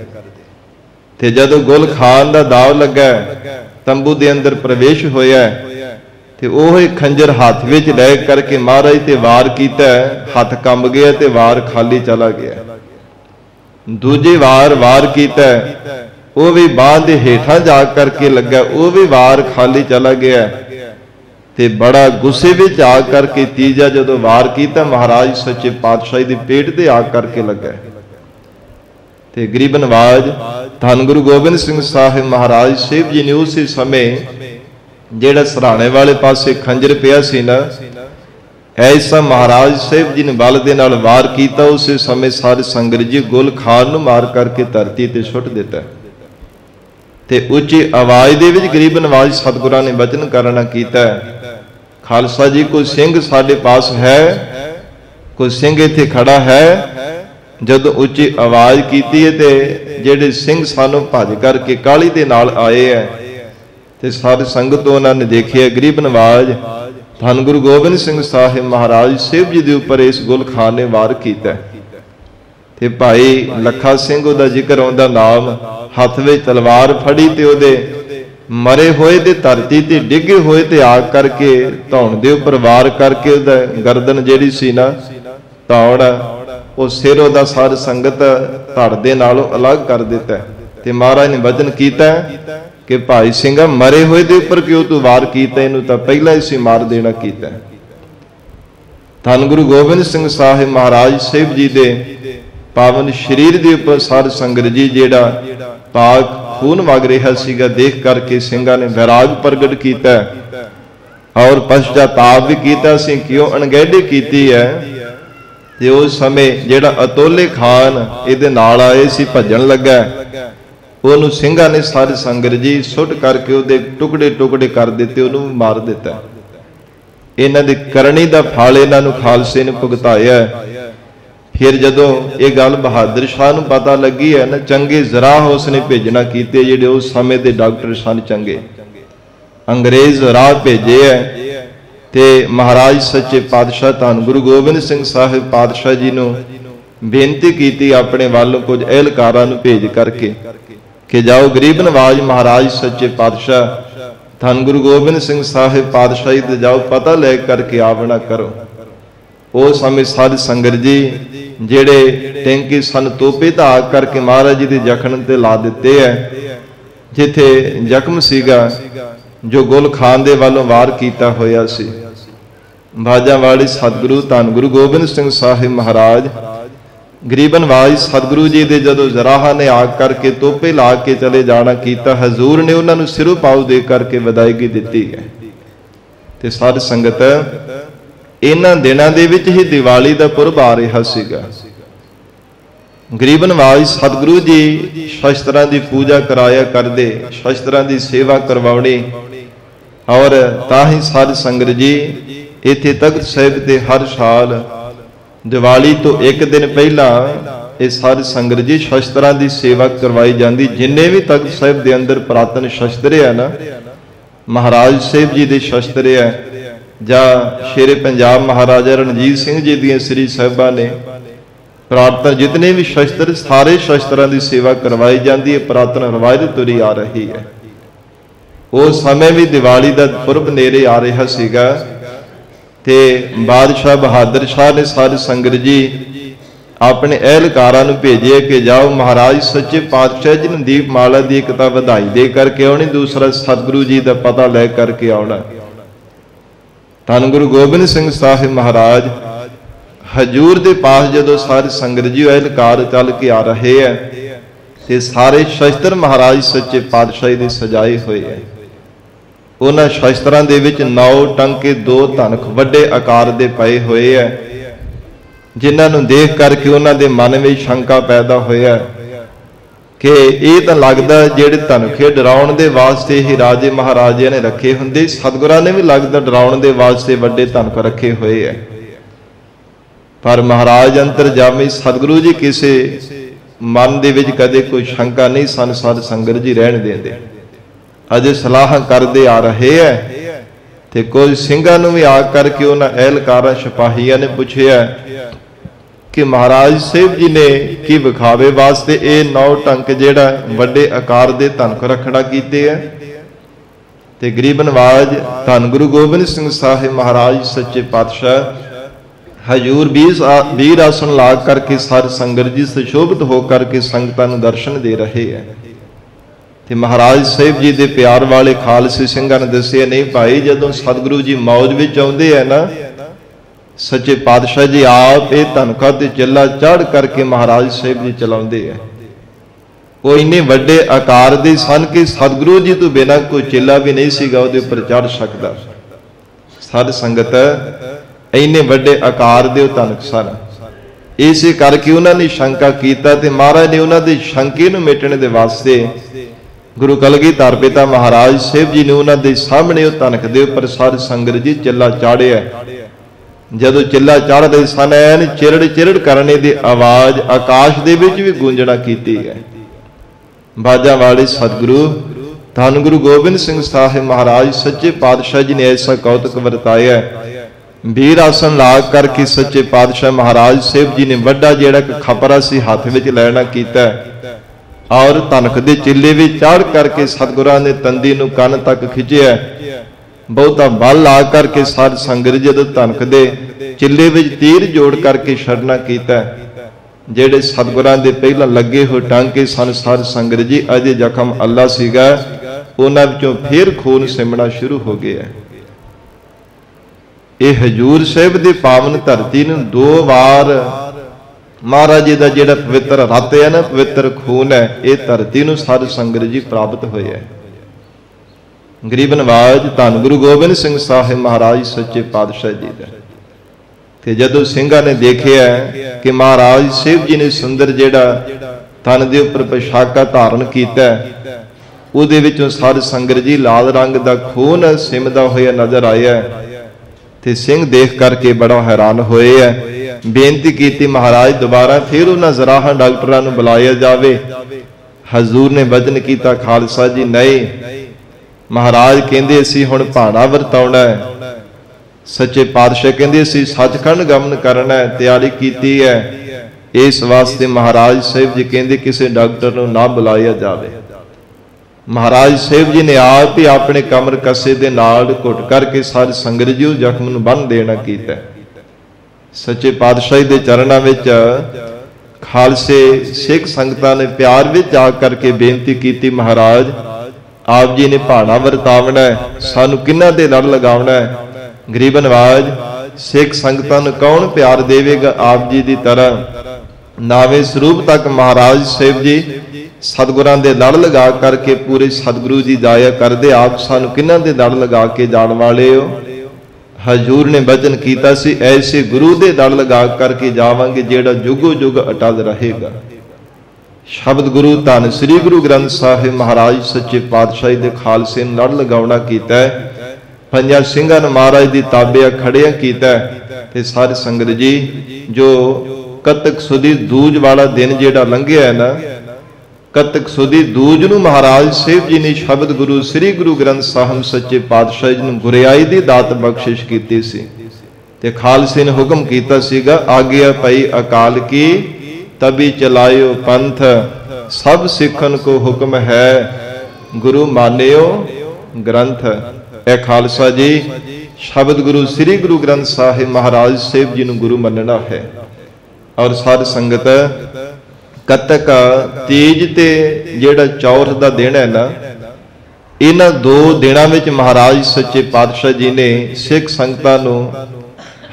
ते जदों गुल खान का दाव लगा तंबू दे अंदर प्रवेश होया ते ओह खंजर हाथ विच लै करके महाराज ते वार कीता। हथ कंब गया ते वार खाली चला गया। दूजे वार कीता वह भी बांह दे हेठां जा करके लगा, वह भी वार खाली चला गया। ते बड़ा गुस्से विच आ करके तीजा जदों वार कीता महाराज सच्चे पातशाही दे पेट ते आ करके लगा। ਤੇ ਗਰੀਬ ਨਵਾਜ ਧੰਨ ਗੁਰੂ ਗੋਬਿੰਦ ਸਿੰਘ ਸਾਹਿਬ ਮਹਾਰਾਜ ਸਾਹਿਬ ਜੀ ਨੇ ਉਸੇ ਸਮੇਂ ਜਿਹੜਾ ਸਰਾਣੇ ਵਾਲੇ ਪਾਸੇ ਖੰਜਰ ਪਿਆ ਸੀ ਨਾ, ਐਸਾ ਮਹਾਰਾਜ ਸਾਹਿਬ ਜੀ ਨੇ ਬਲ ਦੇ ਨਾਲ ਵਾਰ ਕੀਤਾ। ਉਸੇ ਸਮੇਂ ਸਾਧ ਸੰਗਤ ਜੀ ਗੁਲ ਖਾਨ ਨੂੰ ਮਾਰ ਕਰਕੇ ਧਰਤੀ ਤੇ ਸੁੱਟ ਦਿੱਤਾ। ਤੇ ਉੱਚੀ ਆਵਾਜ਼ ਦੇ ਵਿੱਚ ਗਰੀਬ ਨਵਾਜ ਸਤਿਗੁਰਾਂ ਨੇ ਬਚਨ ਕਰਨਾ ਕੀਤਾ, ਖਾਲਸਾ ਜੀ ਕੋਈ ਸਿੰਘ ਸਾਡੇ ਪਾਸ ਹੈ, ਕੋਈ ਸਿੰਘ ਇੱਥੇ ਖੜਾ ਹੈ। ਜਦੋਂ ਉੱਚੀ ਆਵਾਜ਼ ਕੀਤੀ ਹੈ ਤੇ ਜਿਹੜੇ ਸਿੰਘ ਸਾਨੂੰ ਭੱਜ ਕਰਕੇ ਕਾਹਲੀ ਦੇ ਨਾਲ ਆਏ ਹੈ, ਤੇ ਸਾਧ ਸੰਗਤ ਉਹਨਾਂ ਨੇ ਦੇਖਿਆ ਗਰੀਬ ਨਵਾਜ ਧੰਨ ਗੁਰੂ ਗੋਬਿੰਦ ਸਿੰਘ ਸਾਹਿਬ ਮਹਾਰਾਜ ਸਾਹਿਬ ਜੀ ਦੇ ਉੱਪਰ ਇਸ ਗੁਲ ਖਾਨ ਨੇ ਵਾਰ ਕੀਤਾ। ਤੇ ਭਾਈ ਲੱਖਾ ਸਿੰਘ ਉਹਦਾ ਜ਼ਿਕਰ ਆਉਂਦਾ ਨਾਮ, ਹੱਥ ਵਿੱਚ ਤਲਵਾਰ ਫੜੀ ਤੇ ਉਹਦੇ ਮਰੇ ਹੋਏ ਦੇ ਧਰਤੀ ਤੇ ਡਿੱਗੇ ਹੋਏ ਤੇ ਆਗ ਕਰਕੇ ਧੌਣ ਦੇ ਉੱਪਰ ਵਾਰ ਕਰਕੇ ਉਹਦਾ ਗਰਦਨ ਜਿਹੜੀ ਸੀ ਨਾ ਧੌਣ, ਉਹ ਸਿਰ ਉਹਦਾ ਸਾਧ ਸੰਗਤ ਧੜ ਦੇ ਨਾਲੋਂ ਅਲੱਗ ਕਰ ਦਿੱਤਾ। ਤੇ ਮਹਾਰਾਜ ਨੇ ਵਚਨ ਕੀਤਾ ਕਿ ਭਾਈ ਸਿੰਘਾ ਮਰੇ ਹੋਏ ਦੇ ਉੱਪਰ ਕਿਉਂ ਤੂੰ ਵਾਰ ਕੀਤਾ, ਇਹਨੂੰ ਤਾਂ ਪਹਿਲਾਂ ਹੀ ਸੀ ਮਾਰ ਦੇਣਾ ਕੀਤਾ। ਧੰਨ ਗੁਰੂ ਗੋਬਿੰਦ ਸਿੰਘ ਸਾਹਿਬ ਮਹਾਰਾਜ ਸਾਹਿਬ ਜੀ ਦੇ ਪਾਵਨ ਸਰੀਰ ਦੇ ਉੱਪਰ ਸਾਧ ਸੰਗਤ ਜੀ ਜਿਹੜਾ ਪਾਕ ਖੂਨ ਵਗ ਰਿਹਾ ਸੀਗਾ ਦੇਖ ਕਰਕੇ ਸਿੰਘਾਂ ਨੇ ਵਿਰਾਗ ਪ੍ਰਗਟ ਕੀਤਾ ਔਰ ਪਛਤਾਤਾਪ ਵੀ ਕੀਤਾ ਸੀ ਕਿਉਂ ਅਣਗਹਿਲੀ ਕੀਤੀ ਹੈ। ਤੇ ਉਸ ਸਮੇਂ ਜਿਹੜਾ ਅਤੋਲੇ ਖਾਨ ਇਹਦੇ ਨਾਲ ਆਏ ਸੀ ਭੱਜਣ ਲੱਗਾ, ਉਹਨੂੰ ਸਿੰਘਾਂ ਨੇ ਸਾਧ ਸੰਗਤ ਜੀ ਸੁੱਟ ਕਰਕੇ ਉਹਦੇ ਟੁਕੜੇ ਟੁਕੜੇ ਕਰ ਦਿੱਤੇ, ਉਹਨੂੰ ਮਾਰ ਦਿੱਤਾ। ਇਹਨਾਂ ਦੀ ਕਰਨੀ ਦਾ ਫਲ ਇਹਨਾਂ ਨੂੰ ਖਾਲਸੇ ਨੇ ਭੁਗਤਾਇਆ। ਫਿਰ ਜਦੋਂ ਇਹ ਗੱਲ ਬਹਾਦਰ ਸ਼ਾਹ ਨੂੰ ਪਤਾ ਲੱਗੀ ਹੈ ਨਾ, ਚੰਗੇ ਜ਼ਰਾਹ ਉਸਨੇ ਭੇਜਣਾ ਕੀਤੇ, ਜਿਹੜੇ ਉਸ ਸਮੇਂ ਦੇ ਡਾਕਟਰ ਸਨ ਚੰਗੇ, ਅੰਗਰੇਜ਼ ਰਾਹ ਭੇਜੇ ਹੈ। ਤੇ ਮਹਾਰਾਜ ਸੱਚੇ ਪਾਤਸ਼ਾਹ ਧੰਨ ਗੁਰੂ ਗੋਬਿੰਦ ਸਿੰਘ ਸਾਹਿਬ ਪਾਤਸ਼ਾਹ ਜੀ ਨੂੰ ਬੇਨਤੀ ਕੀਤੀ ਆਪਣੇ ਵੱਲੋਂ ਕੁਝ ਅਹਿਲਕਾਰਾਂ ਨੂੰ ਭੇਜ ਕਰਕੇ ਕਿ ਜਾਓ ਗਰੀਬ ਨਵਾਜ ਮਹਾਰਾਜ ਸੱਚੇ ਪਾਤਸ਼ਾਹ ਧੰਨ ਗੁਰੂ ਗੋਬਿੰਦ ਸਿੰਘ ਸਾਹਿਬ ਪਾਤਸ਼ਾਹੀ ਦੇ ਜਾਓ ਪਤਾ ਲੈ ਕਰਕੇ ਆਵਣਾ ਕਰੋ। ਉਸ ਸਮੇਂ ਸਾਧ ਸੰਗਤ ਜੀ ਜਿਹੜੇ ਟੈਂਕੀ ਸਨ ਤੋਪੇ ਧਾ ਕਰਕੇ ਮਹਾਰਾਜ ਜੀ ਦੇ ਜ਼ਖਮ ਤੇ ਲਾ ਦਿੱਤੇ ਹੈ, ਜਿੱਥੇ ਜ਼ਖਮ ਸੀਗਾ ਜੋ ਗੁਲ ਖਾਨ ਦੇ ਵੱਲੋਂ ਵਾਰ ਕੀਤਾ ਹੋਇਆ ਸੀ। ਬਾਜਾਂ ਵਾਲੇ ਸਤਿਗੁਰੂ ਧੰਨ ਗੁਰੂ ਗੋਬਿੰਦ ਸਿੰਘ ਸਾਹਿਬ ਮਹਾਰਾਜ ਗਰੀਬ ਨਵਾਜ ਸਤਿਗੁਰੂ ਜੀ ਦੇ ਜਦੋਂ ਜ਼ਰਾਹਾਂ ਨੇ ਆਗ ਕਰਕੇ ਤੋਪੇ ਲਾ ਕੇ ਚਲੇ ਜਾਣਾ ਕੀਤਾ, ਹਜ਼ੂਰ ਨੇ ਉਹਨਾਂ ਨੂੰ ਸਿਰੋਂ ਪਾਉ ਦੇ ਕਰਕੇ ਵਿਦਾਇਗੀ ਦਿੱਤੀ ਹੈ। ਤੇ ਸਾਧ ਸੰਗਤ ਇਹਨਾਂ ਦਿਨਾਂ ਦੇ ਵਿੱਚ ਹੀ ਦੀਵਾਲੀ ਦਾ ਪੁਰਬ ਆ ਰਿਹਾ ਸੀਗਾ। ਗਰੀਬ ਨਵਾਜ ਸਤਿਗੁਰੂ ਜੀ ਸ਼ਸਤਰਾਂ ਦੀ ਪੂਜਾ ਕਰਾਇਆ ਕਰਦੇ, ਸ਼ਸਤਰਾਂ ਦੀ ਸੇਵਾ ਕਰਵਾਉਣੀ, ਔਰ ਤਾਂ ਹੀ ਸਾਧ ਸੰਗਤ ਜੀ ਇੱਥੇ ਤਖਤ ਸਾਹਿਬ ਤੇ ਹਰ ਸਾਲ ਦੀਵਾਲੀ ਤੋਂ ਇੱਕ ਦਿਨ ਪਹਿਲਾਂ ਇਹ ਸਾਧ ਸੰਗਤ ਜੀ ਸ਼ਸਤਰਾਂ ਦੀ ਸੇਵਾ ਕਰਵਾਈ ਜਾਂਦੀ। ਜਿੰਨੇ ਵੀ ਤਖਤ ਸਾਹਿਬ ਦੇ ਅੰਦਰ ਪੁਰਾਤਨ ਸ਼ਸਤਰ ਹੈ ਨਾ, ਮਹਾਰਾਜ ਸਾਹਿਬ ਜੀ ਦੇ ਸ਼ਸਤਰ ਹੈ ਜਾਂ ਸ਼ੇਰੇ ਪੰਜਾਬ ਮਹਾਰਾਜਾ ਰਣਜੀਤ ਸਿੰਘ ਜੀ ਦੀਆਂ ਸ੍ਰੀ ਸਾਹਿਬਾਂ ਨੇ ਪੁਰਾਤਨ ਜਿਤਨੇ ਵੀ ਸ਼ਸਤਰ, ਸਾਰੇ ਸ਼ਸਤਰਾਂ ਦੀ ਸੇਵਾ ਕਰਵਾਈ ਜਾਂਦੀ ਹੈ। ਪੁਰਾਤਨ ਰਵਾਇਤ ਤੁਰੀ ਆ ਰਹੀ ਹੈ। ਉਸ ਸਮੇਂ ਵੀ ਦੀਵਾਲੀ ਦਾ ਪੁਰਬ ਨੇੜੇ ਆ ਰਿਹਾ ਸੀਗਾ ਤੇ ਬਾਦਸ਼ਾਹ ਬਹਾਦਰ ਸ਼ਾਹ ਨੇ ਸਾਧ ਸੰਗਤ ਜੀ ਆਪਣੇ ਅਹਿਲਕਾਰਾਂ ਨੂੰ ਭੇਜਿਆ ਕਿ ਜਾਓ ਮਹਾਰਾਜ ਸੱਚੇ ਪਾਤਸ਼ਾਹ ਜੀ ਨੂੰ ਦੀਪਮਾਲਾ ਦੀ ਇੱਕ ਤਾਂ ਵਧਾਈ ਦੇ ਕਰਕੇ ਆਉਣੀ, ਦੂਸਰਾ ਸਤਿਗੁਰੂ ਜੀ ਦਾ ਪਤਾ ਲੈ ਕਰਕੇ ਆਉਣਾ। ਧੰਨ ਗੁਰੂ ਗੋਬਿੰਦ ਸਿੰਘ ਸਾਹਿਬ ਮਹਾਰਾਜ ਹਜੂਰ ਦੇ ਪਾਸ ਜਦੋਂ ਸਾਧ ਸੰਗਤ ਜੀ ਅਹਿਲਕਾਰ ਚੱਲ ਕੇ ਆ ਰਹੇ ਹੈ ਤੇ ਸਾਰੇ ਸ਼ਸਤਰ ਮਹਾਰਾਜ ਸੱਚੇ ਪਾਤਸ਼ਾਹ ਦੇ ਸਜਾਏ ਹੋਏ ਹੈ। ਉਹਨਾਂ ਸ਼ਸਤਰਾਂ ਦੇ ਵਿੱਚ 9 ਟੰਕੇ 2 ਧਨਖ ਵੱਡੇ ਆਕਾਰ ਦੇ ਪਏ ਹੋਏ ਹੈ, ਜਿਨ੍ਹਾਂ ਨੂੰ ਦੇਖ ਕਰਕੇ ਉਹਨਾਂ ਦੇ ਮਨ ਵਿੱਚ ਸ਼ੰਕਾ ਪੈਦਾ ਹੋਇਆ ਕਿ ਇਹ ਤਾਂ ਲੱਗਦਾ ਜਿਹੜੇ ਧਨਖੇ ਡਰਾਉਣ ਦੇ ਵਾਸਤੇ ਹੀ ਰਾਜੇ ਮਹਾਰਾਜਿਆਂ ਨੇ ਰੱਖੇ ਹੁੰਦੇ, ਸਤਿਗੁਰਾਂ ਨੇ ਵੀ ਲੱਗਦਾ ਡਰਾਉਣ ਦੇ ਵਾਸਤੇ ਵੱਡੇ ਧਨਖ ਰੱਖੇ ਹੋਏ ਹੈ। ਪਰ ਮਹਾਰਾਜ ਅੰਤਰਜਾਮੀ ਸਤਿਗੁਰੂ ਜੀ ਕਿਸੇ ਮਨ ਦੇ ਵਿੱਚ ਕਦੇ ਕੋਈ ਸ਼ੰਕਾ ਨਹੀਂ ਸਨ ਸਾਧ ਸੰਗਤ ਜੀ ਰਹਿਣ ਦਿੰਦੇ। ਅਜੇ ਸਲਾਹ ਕਰਦੇ ਆ ਰਹੇ ਹੈ ਤੇ ਕੋਈ ਸਿੰਘਾਂ ਨੂੰ ਵੀ ਆ ਕਰਕੇ ਉਹਨਾਂ ਅਹਿਲਕਾਰਾਂ ਸਿਪਾਹੀਆਂ ਨੇ ਪੁੱਛਿਆ ਕਿ ਮਹਾਰਾਜ ਸਾਹਿਬ ਜੀ ਨੇ ਕੀ ਵਿਖਾਵੇ ਵਾਸਤੇ ਇਹ 9 ਟੰਕ ਜਿਹੜਾ ਵੱਡੇ ਆਕਾਰ ਦੇ ਧਨਖ ਰੱਖਣਾ ਕੀਤੇ ਹੈ। ਤੇ ਗਰੀਬ ਨਵਾਜ ਧੰਨ ਗੁਰੂ ਗੋਬਿੰਦ ਸਿੰਘ ਸਾਹਿਬ ਮਹਾਰਾਜ ਸੱਚੇ ਪਾਤਸ਼ਾਹ ਹਜੂਰ ਵੀਰ ਆਸਣ ਲਾ ਕਰਕੇ ਸਾਧ ਸੰਗਤ ਜੀ ਸੁਸ਼ੋਭਿਤ ਹੋ ਕਰਕੇ ਸੰਗਤਾਂ ਨੂੰ ਦਰਸ਼ਨ ਦੇ ਰਹੇ ਹੈ। ਤੇ ਮਹਾਰਾਜ ਸਾਹਿਬ ਜੀ ਦੇ ਪਿਆਰ ਵਾਲੇ ਖਾਲਸੇ ਸਿੰਘਾਂ ਨੇ ਦੱਸਿਆ, ਨਹੀਂ ਭਾਈ ਜਦੋਂ ਸਤਿਗੁਰੂ ਜੀ ਮੌਜ ਵਿੱਚ ਆਉਂਦੇ ਹੈ ਨਾ, ਸੱਚੇ ਪਾਤਸ਼ਾਹ ਜੀ ਆਪ ਇਹ ਧਨਖਾਂ ਤੇ ਚੱਲਾ ਚੜ੍ਹ ਕਰਕੇ ਮਹਾਰਾਜ ਸਾਹਿਬ ਜੀ ਚਲਾਉਂਦੇ ਹੈ। वो इन्ने वड्डे आकार दे सन कि सतगुरु जी तो बिना कोई चेला भी नहीं सीगा उहदे उपर चढ़ सकदा। साध संगत इन्ने वड्डे आकार दे धनक सन। इसे करके उन्होंने शंका कीता ते महाराज ने उन्होंने शंके नूं मिटण दे वास्ते गुरु कलगीधर पिता महाराज साहिब जी ने उन्होंने सामने धनक दे उपर साध संगत जी चिल्ला चाढ़िया। जदों चिल्ला चाढ़दे सन ऐन चिरड़ चिरड़ करने की आवाज आकाश दे विच भी गूंजना कीती है। बाजा वाले सतगुरु धन गुरु गोबिंद सिंह साहिब महाराज सच्चे पातशाह जी ने ऐसा कौतुक वरताया। वीर आसन लाग करके सच्चे पातशाह महाराज साहिब जी ने वड्डा जिहड़ा खपरा सी हाथ विच लैना कीता और धनक दे चिल्ले विच चढ़ करके सतगुरां ने तंदी नूं कन तक खिंचिया। बहुता बल ला करके साध संगत जदों धनक दे चिल्ले विच तीर जोड़ करके छड़ना कीता। जेड़े सतगुरां दे पहला लगे होए टांके सन साध संगत जी अजे जख्म अल्लाह सीगा उन्हां विचों फिर खून सिमना शुरू हो गया। ये हजूर साहिब दी पावन धरती नूं 2 बार महाराज जी दा जिहड़ा पवित्र रत है ना पवित्र खून है ये धरती नूं साध संगत जी प्राप्त होया। गरीब नवाज धन गुरु गोबिंद सिंह साहिब महाराज सच्चे पातशाह जी दा ते जदों सिंघां ने देखिया कि महाराज साहिब जी ने सुंदर जिहड़ा तन दे उपर पोशाका धारण कीता उहदे विचों साध संगत जी लाल रंग दा खून सिमदा होया नजर आया ते सिंह देख करके बड़ा हैरान होए है। बेनती की महाराज दोबारा फिर उन्हां जराहां डॉक्टरां नूं बुलाया जावे। हजूर ने वचन कीता खालसा जी नहीं महाराज कहंदे असीं हुण भाणा वरताउणा है। सच्चे पातशाह कहंदे असीं सचखंड गमन करना है तैयारी कीती है। इस वास्ते महाराज साहिब जी कहंदे किसी डॉक्टर नूं ना बुलाया जावे। महाराज साहिब जी ने आप ही अपने कमर कसे दे नाल घुट करके साध संगत जी उस जख्म नूं बन देना कीता। सच्चे पातशाही दे चरणां विच खालसे सिख संगतां ने प्यार विच आ करके बेनती की महाराज आप जी ने भाणा वरतावना है सानू किन्हां दे लड़ लगावना है। गरीब नवाज सिख संगतां नूं कौन प्यार देवेगा आप जी दी तरह। नावे स्वरूप तक महाराज साहिब जी सतगुरां दे लड़ लगा करके पूरे सतगुरु जी जाया करदे आप सानू किन्हां दे लड़ लगा के जाण वाले हो। हजूर ने वचन कीता सी ऐसे गुरु दे लड़ लगा करके जावांगे जेड़ा जुगो जुग अटल रहेगा। शब्द गुरु धन श्री गुरु ग्रंथ साहिब महाराज सच्चे पातशाही दे खालसे लड़ लगावना कीता है। पंजा सिंघां नूं महाराज दी ताबिया खड़िया कीता ते सारी संगत जी जो कतक सुदी दूज वाला दिन जेड़ा लंघिया है ना कतक सुदी दूज नूं महाराज साहिब जी ने शब्द गुरु श्री गुरु ग्रंथ साहिब सच्चे पातशाह जी नूं गुरियाई दी दात बख्शिश कीती सी ते खालसे ने हुक्म कीता सीगा आज्ञा पई अकाल की तभी चलायो पंथ सब सिखन को हुक्म है गुरु मानियो ग्रंथ। ए खालसा जी शब्द गुरु श्री गुरु ग्रंथ साहिब महाराज साहिब जी नूं गुरु मनना है। और साध संगत कतक तीज ते जेड़ा चौथ दा दिन है ना इन्हां 2 दिनां विच महाराज सच्चे पातशाह जी ने सिख संगतां नूं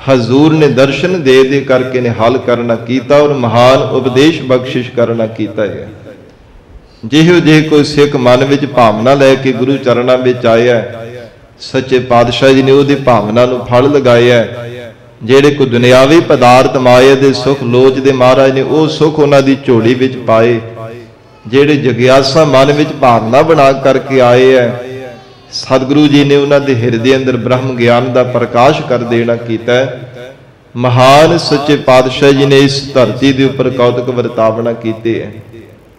हजूर ने दर्शन दे दे करके निहाल करना कीता और महान उपदेश बख्शिश करना कीता है। जिहो जे कोई सिख मन विच भावना लैके गुरु चरणां विच आया सच्चे पातशाह जी ने उहदी भावना नूं फल लगाया। जेड़े कोई दुनियावी पदार्थ माया दे सुख लोच दे महाराज ने वो सुख उन्हां दी झोली विच पाए। जेड़े जगियासा मन विच भावना बना करके आए है सतगुरु जी ने उन्हां दे हिरदे अंदर ब्रह्म ज्ञान दा प्रकाश कर देना कीता। महान सच्चे पातशाह जी ने इस धरती दे उपर कौतुक वरतावना कीते है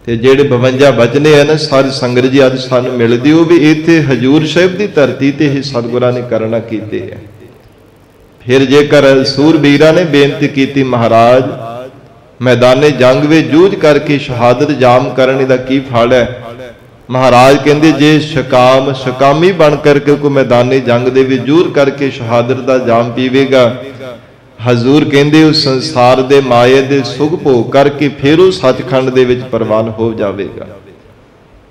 ते जेड़े 52 बचने है ना सारी संगत जी अज सानू मिलदी वो भी इत्थे हजूर साहिब दी धरती ते ही सतगुरां ने करना कीते है। फिर जेकर सूरबीरा ने बेनती की महाराज मैदाने जंग में जूझ करके शहादत जाम करने का की फल है। महाराज कहते जे शकामी बन करके कोई मैदाने जंग दे विच जूझ करके शहादत का जाम पीवेगा हजूर कहते उस संसार दे माए दे सुख भोग करके फिर वो सचखंड दे विच प्रवान हो जाएगा।